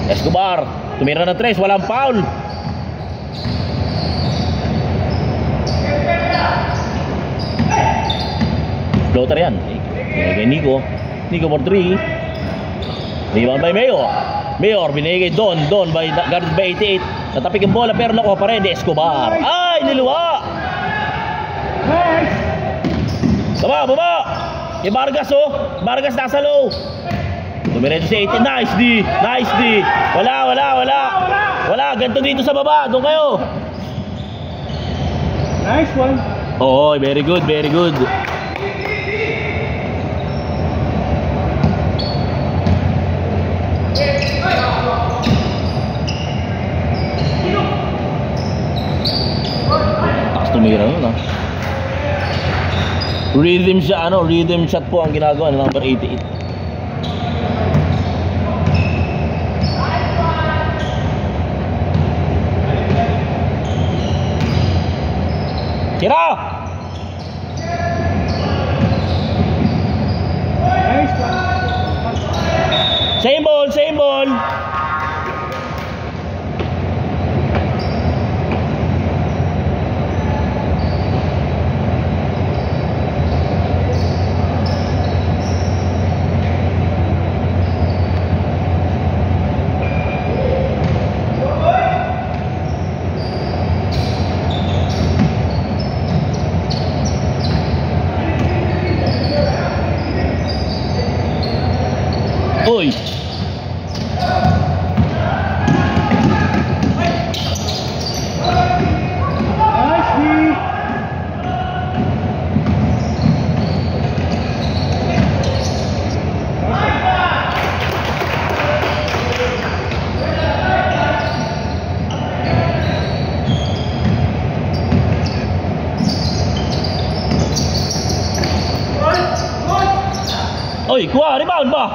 Speaker 1: Escobar, tumira na 3, walang foul. Floater yan. Binigay Nico. Nico for 3. Rebound by Mayor. Mayor, binigay Don. Don by guarded by 88. Natapik ang bola pero nakuha pa rin ni Escobar. Ay, niluwa.
Speaker 2: Nice.
Speaker 1: Baba, baba. Kay Vargas oh. Vargas nasa low. Dumiretso si 80. Nice D. Nice D. Wala, wala, wala. Wala, ganito dito sa baba. Doon kayo.
Speaker 2: Nice one.
Speaker 1: Oo, very good, very good. Taas tumira nun ah. Rhythm shot, rhythm shot po ang ginagawa ng number 88. Tira!
Speaker 2: Nice one.
Speaker 1: Same ball, same ball. Uy.
Speaker 2: Nice D.
Speaker 1: Uy, kuha, rebound ba?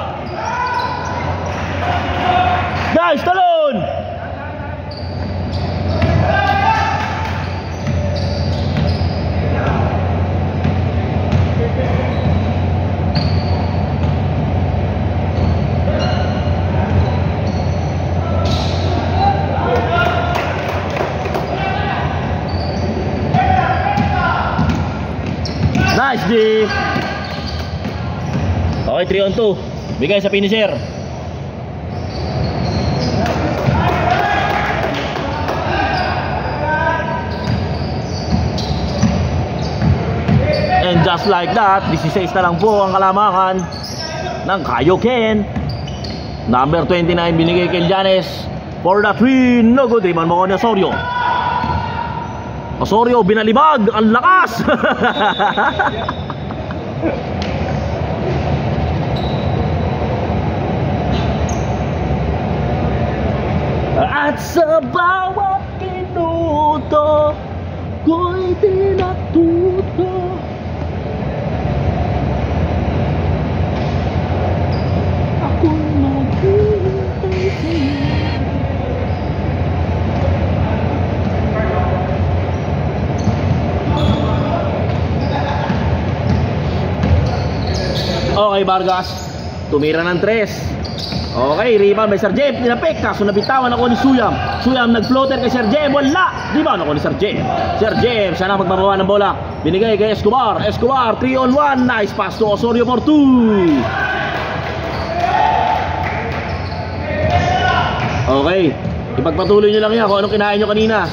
Speaker 1: Guys, talon! Nice D. Okay, 3 on 2. Bigay sa finisher. And just like that, 16 na lang po ang kalamangan ng Kaioken. Number 29 binigay kay Llanes for the 3. No good. Rebound mo ni Osorio. Osorio binalibag. Ang lakas. At sa bawat minuto ko'y di natuto. Ako'y maghihintay sa'yo. Okay, Vargas, tumira ng 3. Okay, rebound by Sir Jem. Tinapik, kaso nabitawan ako ni Suyam. Suyam nag-floater kay Sir Jem. Wala! Rebound ako ni Sir Jem. Sir Jem, siya na magbabawa ng bola. Binigay kay Escobar. Escobar, 3 on 1. Nice pass to Osorio for 2. Okay, ipagpatuloy nyo lang yan kung anong kinain nyo kanina.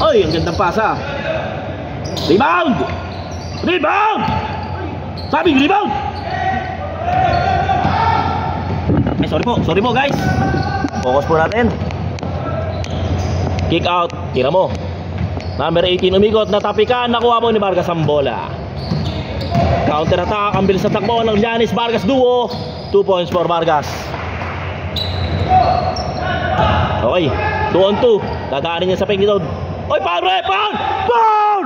Speaker 1: Ay, ang gandang pasa. Rebound! Rebound! Sabing rebound! Ay, sorry po guys. Focus po natin. Kick out, tira mo. Number 18 umikot, natapikan, nakuha po ni Vargas ang bola. Counter attack, ang bilis sa takbo ng Giannis Vargas duo. 2 points for Vargas. Okay, 2 on 2. Dadaanin niya sa ping zone. Oy, foul! Foul! Foul!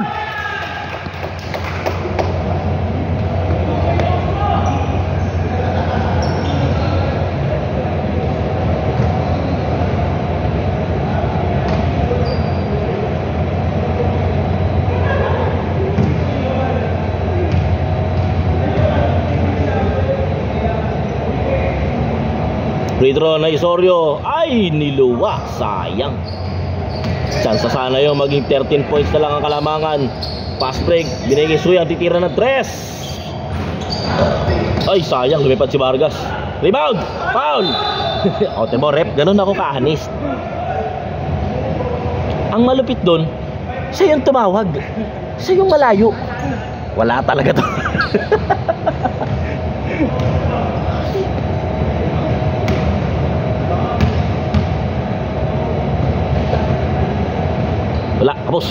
Speaker 1: Free throw na Isorio ay niluwa, sayang. Chance sana yung maging 13 points na lang ang kalamangan. Fast break, binigay Suya, titira ng 3. Ay sayang, lumipad si Vargas. Rebound, foul. Ote mo rep, ganun ako ka-honest. Ang malupit doon, siya yung tumawag, siya yung malayo. Wala talaga to. Wala, kapos.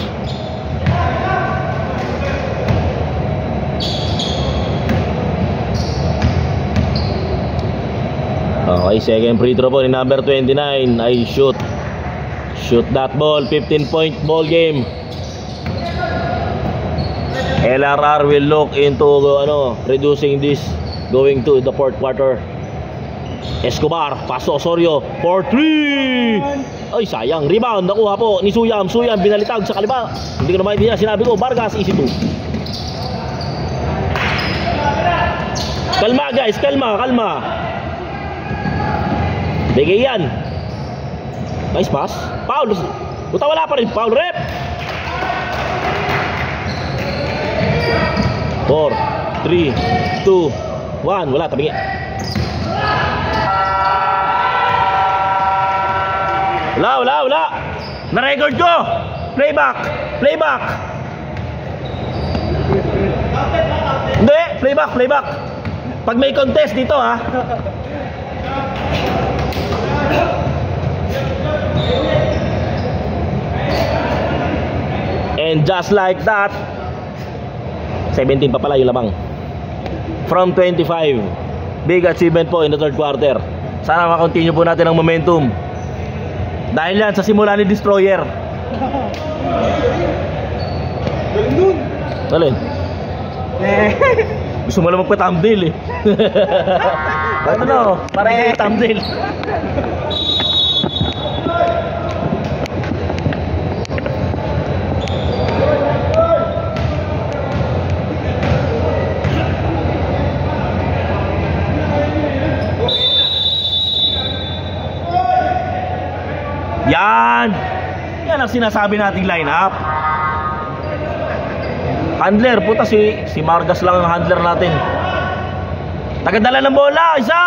Speaker 1: Okay, second free throw po ni number 29 ay shoot that ball. 15-point ball game. LRR will look into reducing this going to the fourth quarter. Escobar, paso Osorio for 3. Ay sayang, rebound, nakuha po ni Suyam. Suyam binalitag sa kaliba. Hindi ko na maintindihan, sinabi ko Vargas, easy 2. Kalma guys, kalma. Bigay yan. Nice pass. Foul. Buta wala pa rin, foul rep. 4, 3, 2, 1. Wala, tabingi. Wala. Na-record ko. Playback. Hindi, playback. Pag may contest dito ha. And just like that, 17 pa pala yung lamang. From 25. Big achievement po in the third quarter. Sana ma-continue po natin ang momentum. Dahil yan sa simula ni Destroyer. Alin? Gusto mo lang magpa-thumbnail eh. Ano? Parang yung thumbnail. Yan ang sinasabi nating lineup. Handler, puta si Vargas lang ang handler natin. Tagadala ng bola, isa.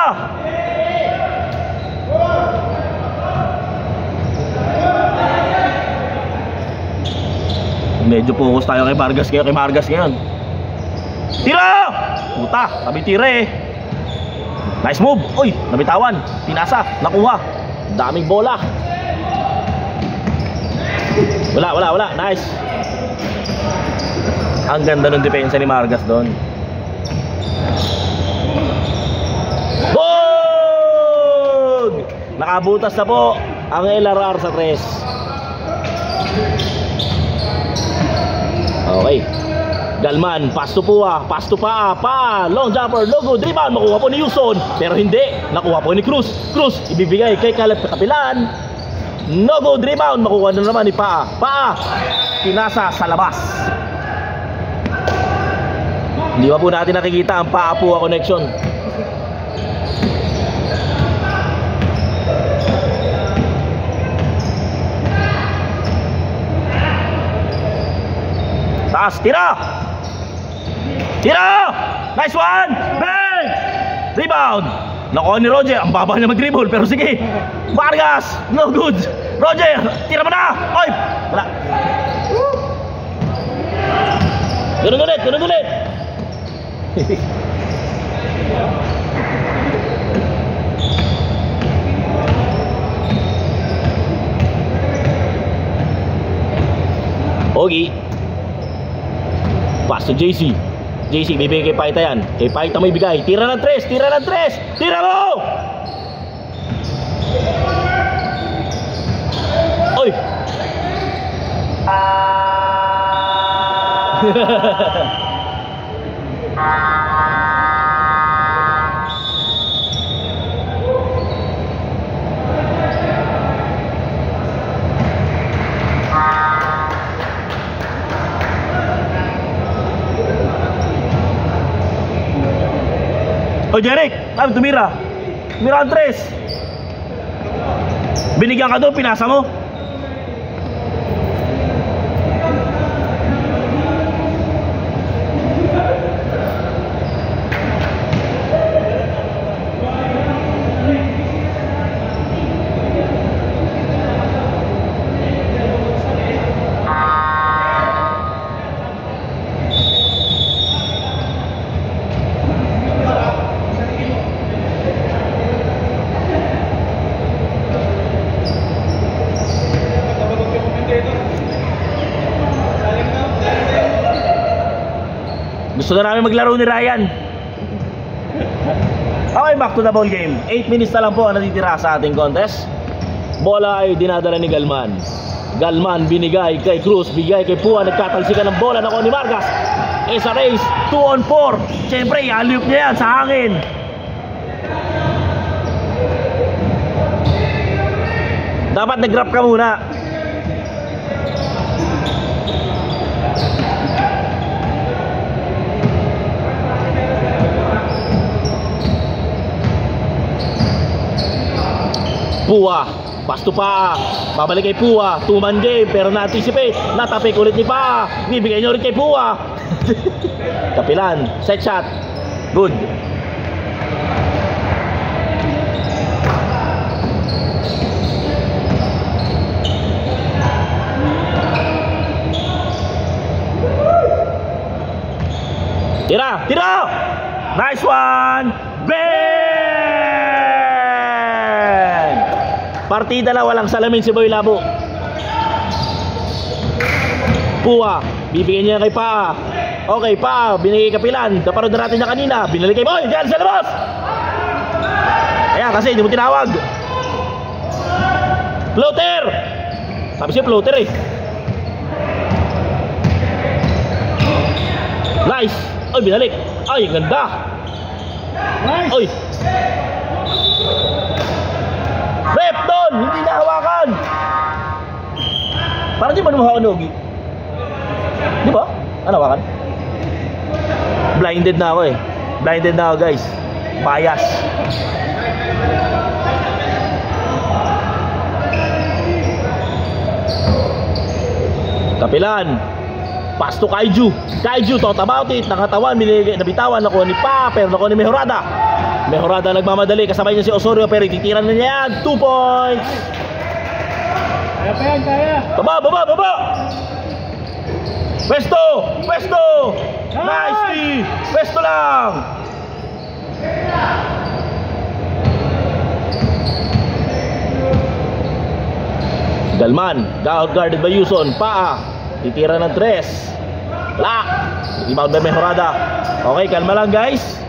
Speaker 1: Medyo focus tayo kay Vargas ngayon. Tira! Puta, tabi tira eh. Nice move. Uy, nabitawan. Pinasa, nakuha. Daming bola. Wala. Nice. Ang ganda ng depensa ni Vargas doon. Goal! Nakabutas na po ang LRR sa 3. Okay. Galman, pass to pa. Long jumper, no good. Rebound, makuha po ni Yuson. Pero hindi, nakuha po ni Cruz. Ibibigay kay Caleb Kapilan. No good, rebound, makuha na naman ni Paa. Pinasa sa labas. Hindi pa po natin nakikita ang Paa po connection. Taas, tira! Nice one! Bang! Rebound! Nakuha ni Roger, ang baba niya mag-dribble, pero sige. Vargas, no good. Roger, tira mo na! Oy! Wala. Ganun ulit. Ogi. Pass to JC. JC, bibigay kay Paita yan. Kay Paita may bigay. Tira ng 3, tira ng 3. Tira mo! Oy! O Jeric, time tumira. Tumira ang 3. Binigyan ka doon, pinasa mo. Gusto na namin maglaro ni Ryan. Okay, back to the ball game. 8 minutes na lang po ang natitira sa ating contest. Bola ay dinadala ni Galman. Galman binigay kay Cruz, bigay kay Pua, nagkatalsikan ng bola. Nako ni Vargas. Isa race, 2 on 4. Siyempre, alley-oop niya yan sa hangin. Dapat nag-grab ka muna. Pua, pass to Paa. Babalik kay Pua, 2-man game pero na-anticipate. Natapik ulit ni Paa. Bibigay niyo ulit kay Pua. Kapilan, set shot. Good. Tira, tira. Nice one. Bang! Partida na walang salamin si Boy Labo. Pua, bibigyan niya kay Paa. Okay, Paa, binigay Kapilan. Kaparod na natin niya kanina. Binalik kay Boy, dyan sa labas. Ayan, kasi hindi mo tinawag. Floater. Sabi siya floater eh. Nice. Ay, binalik. Ay, ganda.
Speaker 2: Nice.
Speaker 1: Oy. Rep doon, hindi nahawakan. Parang di ba namahawakan ni Ogi? Di ba? Ano hawakan? Blinded na ako eh. Blinded na ako guys. Bias. Kapilan. Pass to Kaiju. Kaiju, thought about it. Nakatawan, nabitawan. Nakuha ni Pa, pero nakuha ni Mejorada. Mejorada nagmamadali. Kasabay niya si Osorio, pero ititiran na niya yan. 2 points.
Speaker 2: Kaya pa yan, kaya.
Speaker 1: Baba, baba, baba. Pwesto, pwesto. Nice tee. Pwesto lang. Galman, guarded by Yuson. Paa, titira ng 3. Lock. Rebound by Mejorada. Okay, kalma lang guys.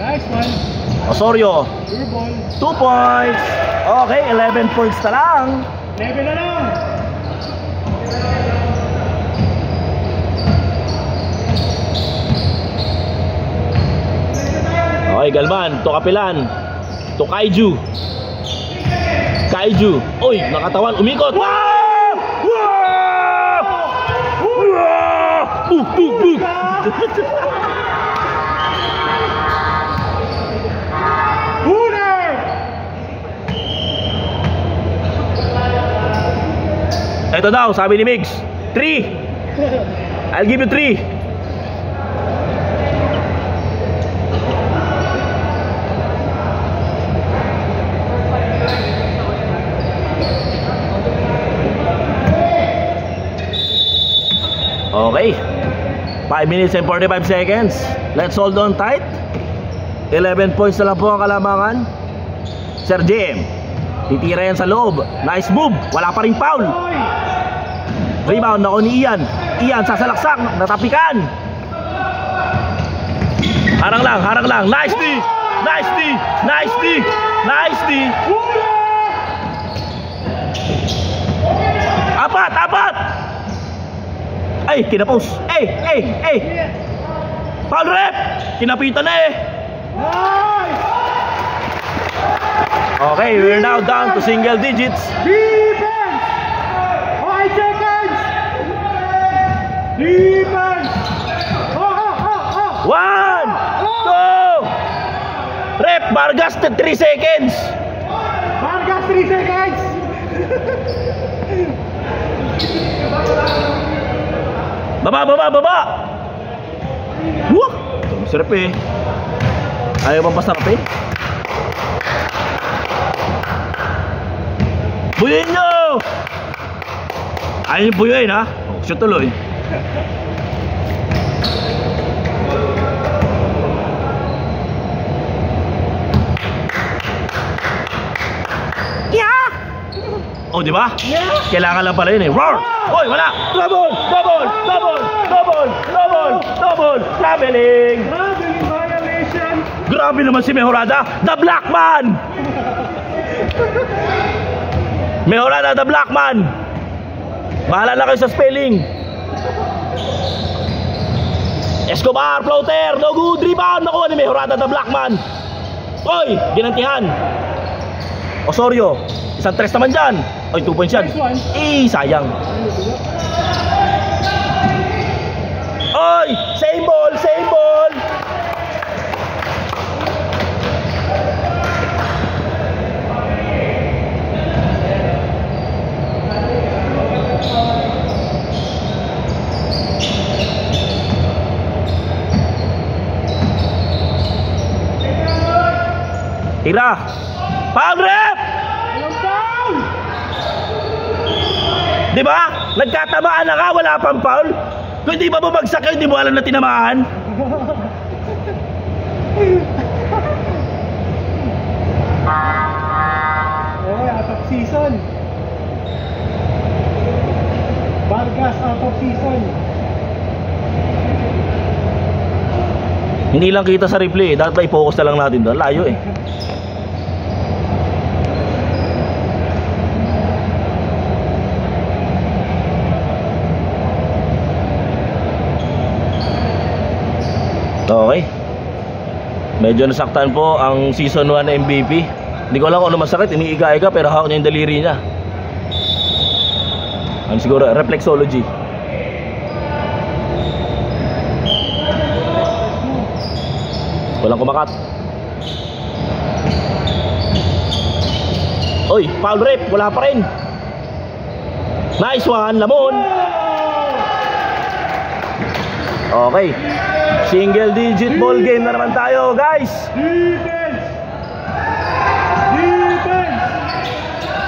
Speaker 2: Nice one.
Speaker 1: Osorio,
Speaker 2: Your ball.
Speaker 1: 2 points. Okay, 11 points na lang.
Speaker 2: 11 na lang.
Speaker 1: Okay, Galman, to Kapilan, to Kaiju. Kaiju, oy, nakatawan, umikot. Wow! Wow! Wow! Book, book, book.
Speaker 2: Hooner!
Speaker 1: Ito daw, sabi ni Migs, 3. I'll give you 3. Okay, 5 minutes and 45 seconds. Let's hold on tight. 11 points na lang po ang kalamangan. Sir JM, titira yan sa loob. Nice move, wala pa rin foul. Rebound ako ni Ian. Ian sasalaksak, natapikan. Harang lang. Nice D. Apat. Ay, kinapos. Foul rep. Kinapitan na eh.
Speaker 2: Nice!
Speaker 1: Okay, we're now down to single digits.
Speaker 2: Defense! 5 seconds! Defense!
Speaker 1: 1, 2. Rep, Vargas 3 seconds.
Speaker 2: Vargas 3 seconds!
Speaker 1: Baba. Woo! Sarap eh. Ayaw bang pasarap eh? Buyin nyo! Ayaw yung buyin ha? Siya tuloy. Yeah! Oh, di ba?
Speaker 2: Yeah!
Speaker 1: Kailangan lang pala yun eh. Roar! Hoy, wala! Double! Traveling!
Speaker 2: Traveling violation!
Speaker 1: Grabe naman si Mejorada, the Black Man! Mejorada, the Black Man! Bahala na kayo sa spelling. Escobar, floater, no good, rebound. Nakuha ni Mejorada, the Black Man. Oy, ginantihan. Osorio, isang tres naman dyan. Oy, 2 points yan. Sayang. Oy, same ball. Tira. Foul rep! Diba? Nagkatamaan na nga, wala pang foul. Kung hindi ba bumagsak kayo, hindi mo alam na tinamaan.
Speaker 2: Okay, out of season. Vargas out of season.
Speaker 1: Hindi lang kita sa replay, dapat ba i-focus na lang natin doon. Layo eh. Okay. Medyo nasaktan po ang season 1 MVP. Hindi ko alam kung ano masakit, iniiga-iga pero hawak niya yung daliri niya. Ano siguro, reflexology. Walang kumakat. Oy, foul rep, wala pa rin. Nice one, Lamon. Okay. Single digit ball game na naman tayo, guys.
Speaker 2: Defense!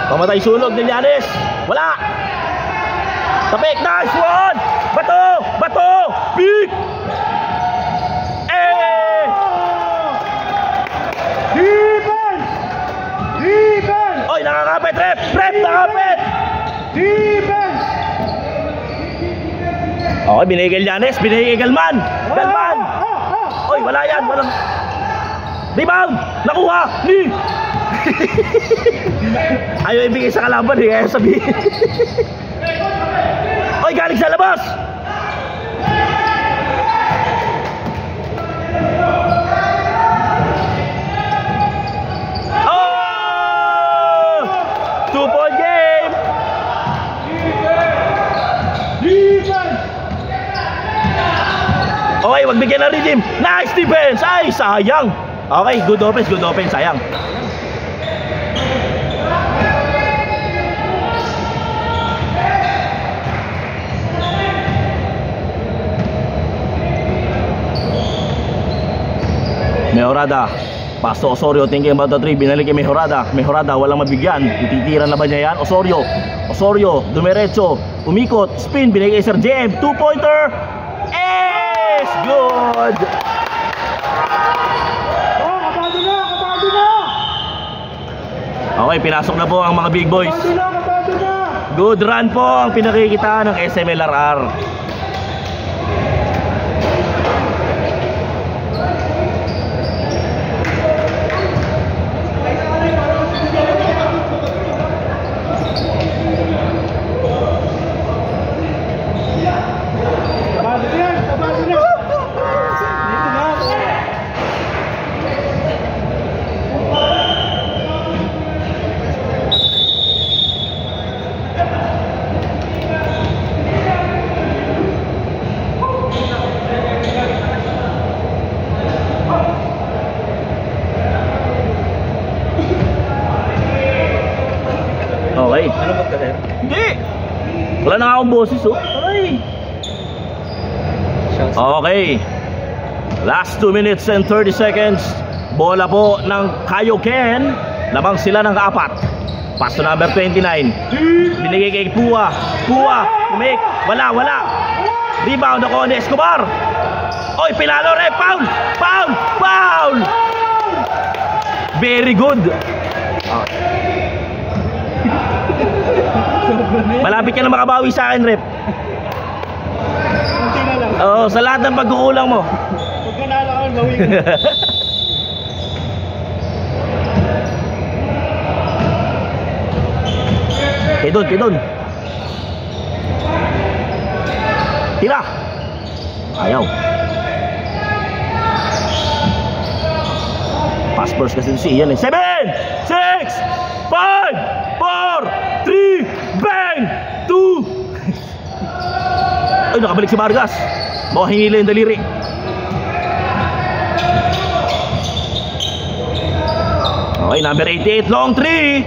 Speaker 1: Pamatay sunog ni Llanes. Wala. Tapik, nice one. Bato, pick.
Speaker 2: Defense!
Speaker 1: Oy, nakakapit, rep, nakakapit.
Speaker 2: Defense!
Speaker 1: Okay, binigay Llanes, binigay Galman. Oy, wala yan, walang. Rebound, nakuha ni. Ayaw ibigay sa kalaban eh, kaya sabihin. Oy, galing sa labas. Oh! 2-point game. Okay, wag bigyan ng redeem. Nice defense. Ay, sayang. Okay, good offense, sayang. Mejorada, pass to Osorio, thinking about the 3, binalik kay Mejorada, walang mabigyan, ititira na ba niya yan? Osorio, dumiretso, umikot, spin, binigay kay Sir JM, 2-pointer, is good!
Speaker 2: Kabado na!
Speaker 1: Okay, pinasok na po ang mga big boys.
Speaker 2: Kabado na!
Speaker 1: Good run po ang pinakikita ng SMLRR. Okay.
Speaker 2: Ano ba kasi?
Speaker 1: Hindi. Wala na nga akong boses, oh. Ay. Okay. Last 2 minutes and 30 seconds. Bola po ng Kaioken. Labang sila ng kaapat. Pass to number 29. Binigay kay Pua. Pua. Make. Wala. Rebound ako ni Escobar. Oy, pinalo rin. Foul. Very good. Malapit ka na makabawi sa akin, Rep.
Speaker 2: Kunti na lang.
Speaker 1: Oo, sa lahat ng pagkukulang mo.
Speaker 2: Huwag ka nalakal, gawin ko.
Speaker 1: Kidon. Tira. Ayaw. Pass burst kasi si Ian eh. 7, 6, 5, 4, 3, bang! 2. Ay, nakabalik si Vargas. Baka hingila yung daliri. Okay, number 88, long 3.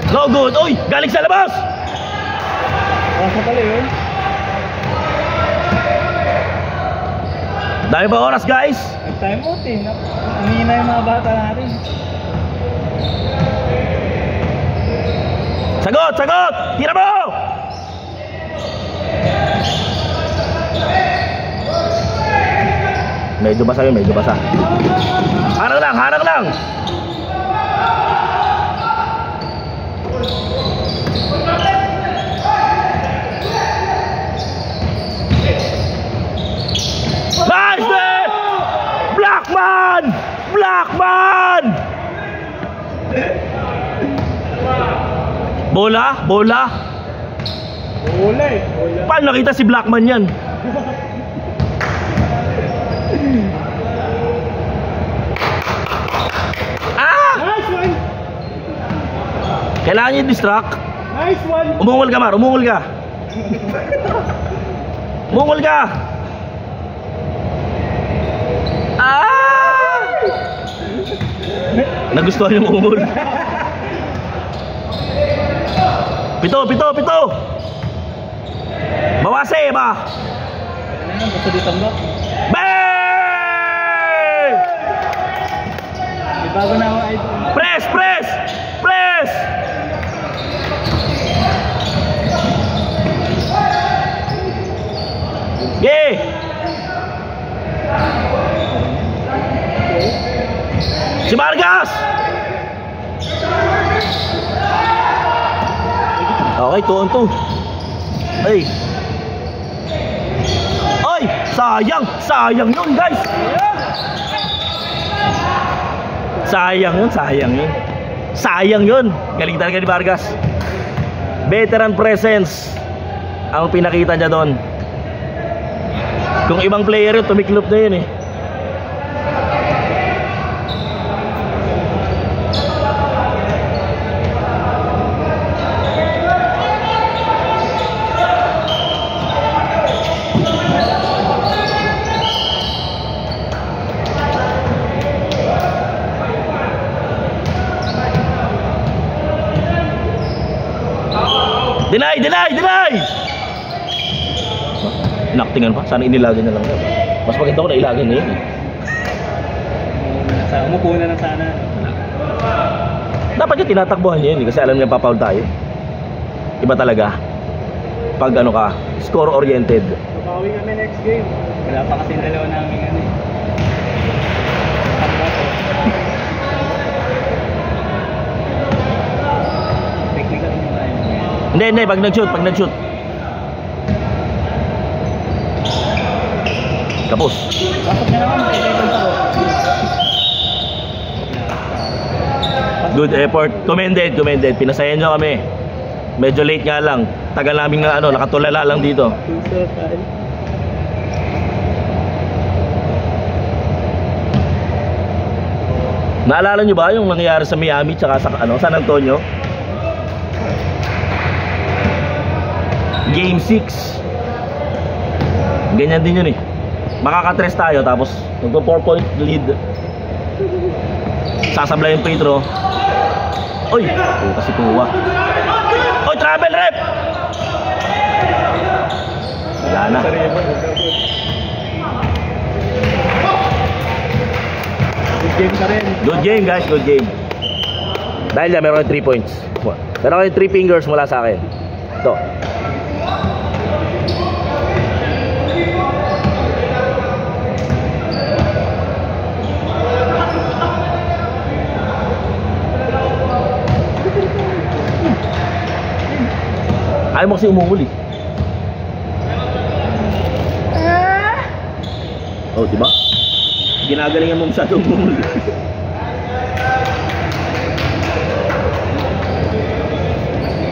Speaker 1: No good. Uy, galing sa labas.
Speaker 2: Basta pala yun.
Speaker 1: Dami pa oras, guys.
Speaker 2: Nag-time out eh. Hinihina yung mga bata natin.
Speaker 1: Sagot! Tira mo! Medyo basa yun, Harang lang! Nice, man! Blackman! Bola. Paano nakita si Blackman yan?
Speaker 2: Nice one!
Speaker 1: Kailangan niya distract.
Speaker 2: Nice one!
Speaker 1: Umungol ka. Nagustuhan yung umungol. Pito. Bawase ba?
Speaker 2: Basta di tambak.
Speaker 1: Bang!
Speaker 2: May bago na ako idol.
Speaker 1: Press! Yeah! Si Vargas! Okay, 2 on 2. Ay! Sayang yun, guys! Sayang yun. Galing talaga ni Vargas. Veteran presence ang pinakita niya doon. Kung ibang player yun, tumiklop na yun eh. Deny! Inaktingan pa. Sana inilagay na lang yan. Mas maganda ko na ilagay na yun.
Speaker 2: Umupo na lang sana.
Speaker 1: Dapat yung tinatakbuhan niya yun kasi alam niya papaul tayo. Iba talaga. Pag ano ka, score oriented.
Speaker 2: Papawi kami next game. Wala pa kasi dalawa namin ano eh. Technical mo tayo.
Speaker 1: Hindi, pag nag-shoot. Tapos.
Speaker 2: Pasok niya naman, may level pa.
Speaker 1: Good effort. Commended. Pinasayan nyo kami. Medyo late nga lang. Tagal namin na nakatulala lang dito. Naalala nyo ba yung nangyayari sa Miami tsaka sa San Antonio? Game 6. Ganyan din yun eh. Makaka-3 tayo tapos nagpo 4-point lead. Sasablay yung free throw. Oy! Kasi kuha. Oy! Travel rep! Wala na.
Speaker 2: Good game ka rin.
Speaker 1: Good game guys, good game. Dahil yan, meron kayo 3 points. Meron kayo 3 fingers mula sa akin. Ito. Ayaw mo kasi umunguli. Oh, diba? Ginagalingan mo masyado umunguli.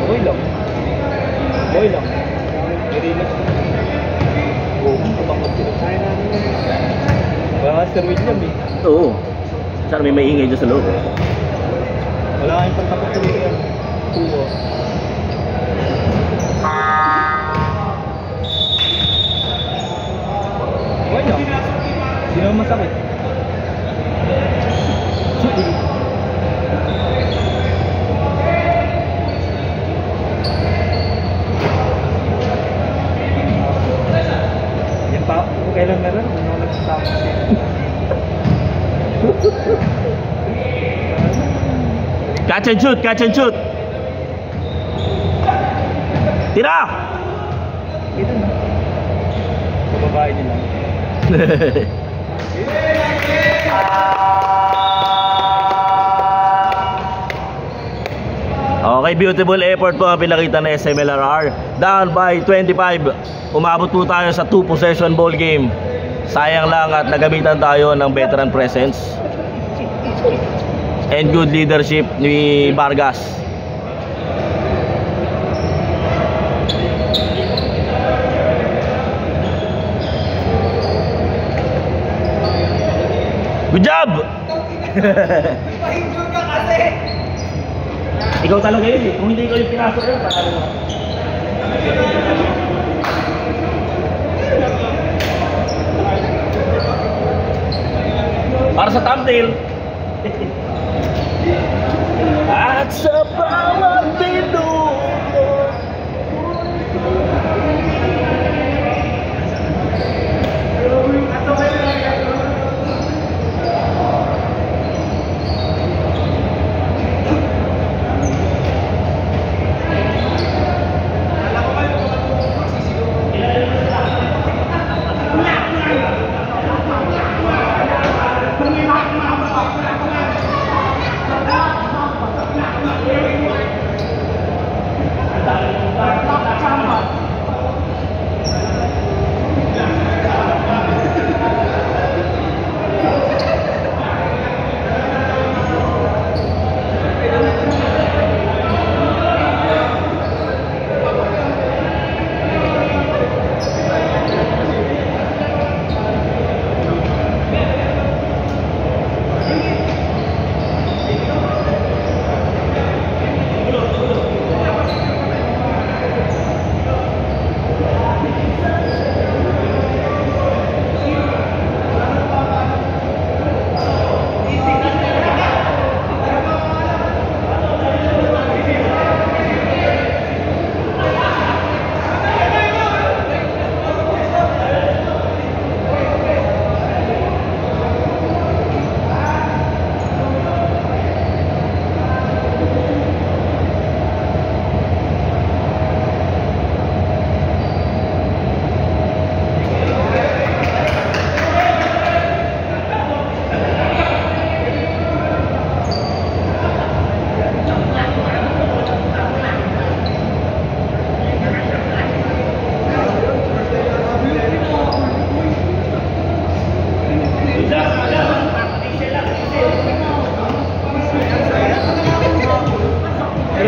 Speaker 2: Boy lang. I-relax. Kapag pinagsahin namin yun. Master William eh.
Speaker 1: Oo. Sana may maingay dyan sa loob.
Speaker 2: Wala kayong pagtapos tuloy yan. Tubo. Boy lang. Sino ang masakit? Yan pa, kailan meron? Ano nagtatapos siya?
Speaker 1: Catch and shoot. Tira!
Speaker 2: Ito na. Sa babae nila.
Speaker 1: Okay, beautiful effort po ang pinakita ng SMLRR. Down by 25. Umabot po tayo sa 2-possession ball game. Sayang lang at nagamitan tayo ng veteran presence and good leadership ni Vargas. Good job! Ikaw talaga yun eh. Kung hindi ikaw yung pinasok yun, parang mo. Para sa thumbnail. At sa bawat minuto.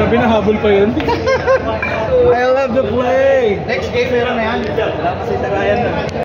Speaker 2: Grabe na habol pa yun.
Speaker 1: I love the play!
Speaker 2: Next game meron na yan.
Speaker 1: Wala kasi tagayan na.